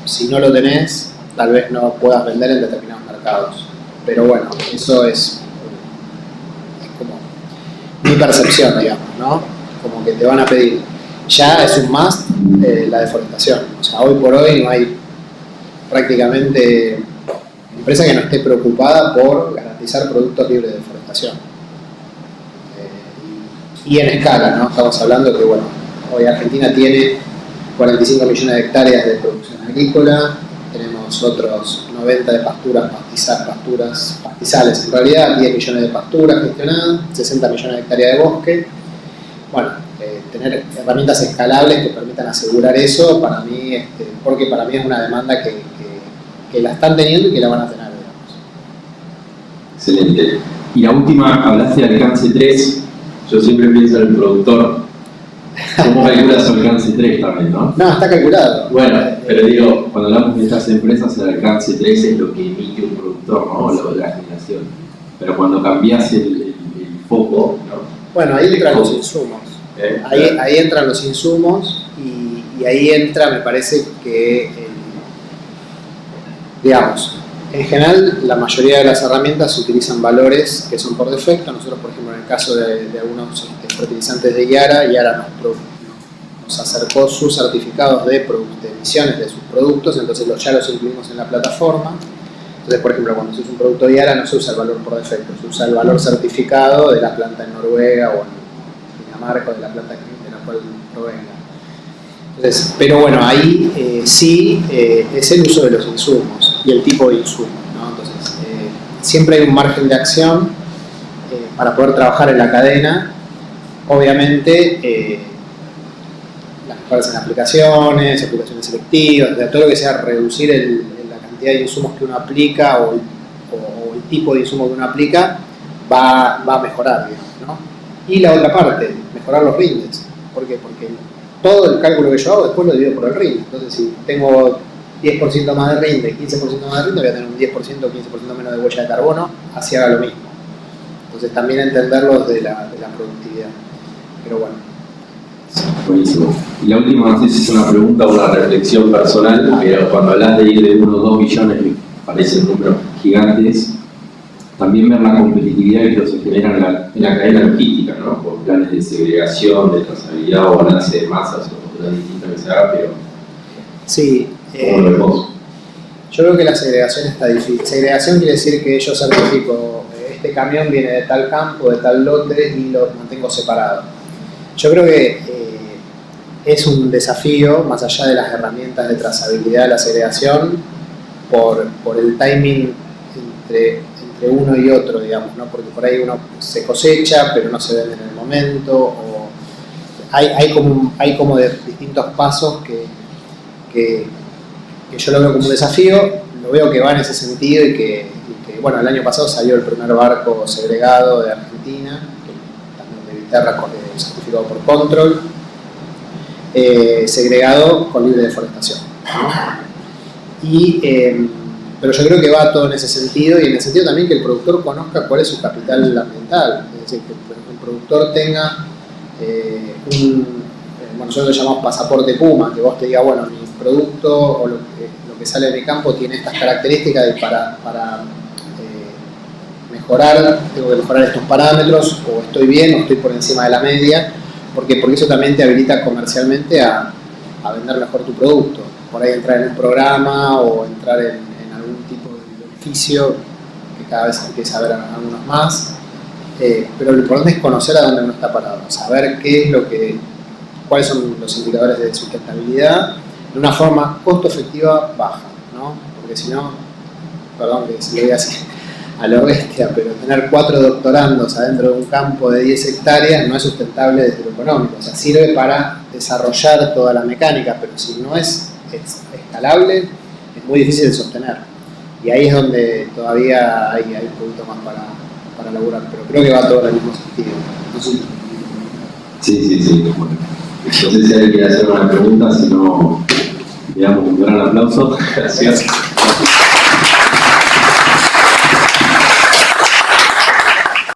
si no lo tenés, tal vez no puedas vender en determinados mercados. Pero bueno, eso es como mi percepción, digamos, ¿no? Como que te van a pedir, ya es un must la deforestación. O sea, hoy por hoy no hay prácticamente empresa que no esté preocupada por garantizar productos libres de deforestación. Y en escala, ¿no? Estamos hablando que, bueno, hoy Argentina tiene 45 millones de hectáreas de producción agrícola, tenemos otros 90 de pastizales en realidad, 10 millones de pasturas gestionadas, 60 millones de hectáreas de bosque. Bueno, tener herramientas escalables que permitan asegurar eso, para mí, porque para mí es una demanda que la están teniendo y que la van a tener, digamos. Excelente. Y la última, hablaste de alcance 3, yo siempre pienso en el productor. ¿Cómo calculas el alcance 3 también, no? No, está calculado. Bueno, pero digo, cuando hablamos de estas empresas, el alcance 3 es lo que emite un productor, ¿no? Lo de la generación. Pero cuando cambias el foco, ¿no? Bueno, ahí entran los insumos. Ahí entran los insumos y ahí entra, me parece que, digamos, en general la mayoría de las herramientas utilizan valores que son por defecto. Nosotros, por ejemplo, en el caso de algunos fertilizantes de Yara nos acercó sus certificados de emisiones de sus productos, entonces ya los incluimos en la plataforma. Entonces, por ejemplo, cuando se usa un producto de Yara no se usa el valor por defecto, se usa el valor certificado de la planta en Noruega o en Dinamarca, o de la planta de la cual provenga. Entonces, pero bueno, ahí sí es el uso de los insumos y el tipo de insumo, ¿no? Entonces, siempre hay un margen de acción para poder trabajar en la cadena. Obviamente, las mejoras en aplicaciones selectivas, de todo lo que sea reducir la cantidad de insumos que uno aplica o el tipo de insumo que uno aplica, va a mejorar, digamos, ¿no? Y la otra parte, mejorar los rindes. ¿Por qué? Porque todo el cálculo que yo hago después lo divido por el rinde. Entonces, si tengo 10% más de rinde, 15% más de rinde, voy a tener un 10% o 15% menos de huella de carbono, así haga lo mismo. Entonces, también entenderlo de la productividad. Pero bueno. Buenísimo. Y la última, no sé si es una pregunta o una reflexión personal, pero cuando hablas de ir de 1 o 2 billones, me parecen números gigantes. También ver la competitividad que se genera en la cadena logística, ¿no? Por planes de segregación, de trazabilidad o balance de masas o cosas distintas que se haga, pero sí, ¿cómo lo vemos? yo creo que la segregación está difícil. Segregación quiere decir que yo certifico, este camión viene de tal campo, de tal lote y lo mantengo separado. Yo creo que es un desafío, más allá de las herramientas de trazabilidad de la segregación, por el timing entre uno y otro, digamos, ¿no? Porque por ahí uno se cosecha, pero no se vende en el momento, o hay como de distintos pasos que yo lo veo como un desafío, lo veo que va en ese sentido y que bueno, el año pasado salió el primer barco segregado de Argentina, que también de Viterra, certificado por Control, segregado con libre deforestación, ¿no? Pero yo creo que va todo en ese sentido y en el sentido también que el productor conozca cuál es su capital ambiental, es decir, que el productor tenga bueno, nosotros lo llamamos pasaporte Puma, que vos te diga, bueno, mi producto o lo que sale de mi campo tiene estas características y para mejorar, tengo que mejorar estos parámetros, o estoy bien o estoy por encima de la media, porque eso también te habilita comercialmente a vender mejor tu producto. Por ahí entrar en un programa o entrar en algún tipo de beneficio, que cada vez empieza a haber algunos más. Pero lo importante es conocer a dónde uno está parado, saber cuáles son los indicadores de sustentabilidad de una forma costo efectiva baja, ¿no? Porque si no, perdón que se lo diga así a lo bestia, pero tener 4 doctorandos adentro de un campo de 10 hectáreas no es sustentable desde lo económico. O sea, sirve para desarrollar toda la mecánica, pero si no es escalable, es muy difícil de sostener. Y ahí es donde todavía hay un poquito más para laburar, pero creo que va todo en el mismo sentido. ¿No? Sí. Bueno. Entonces, si alguien quiere hacer una pregunta, si no, le damos un gran aplauso. Gracias.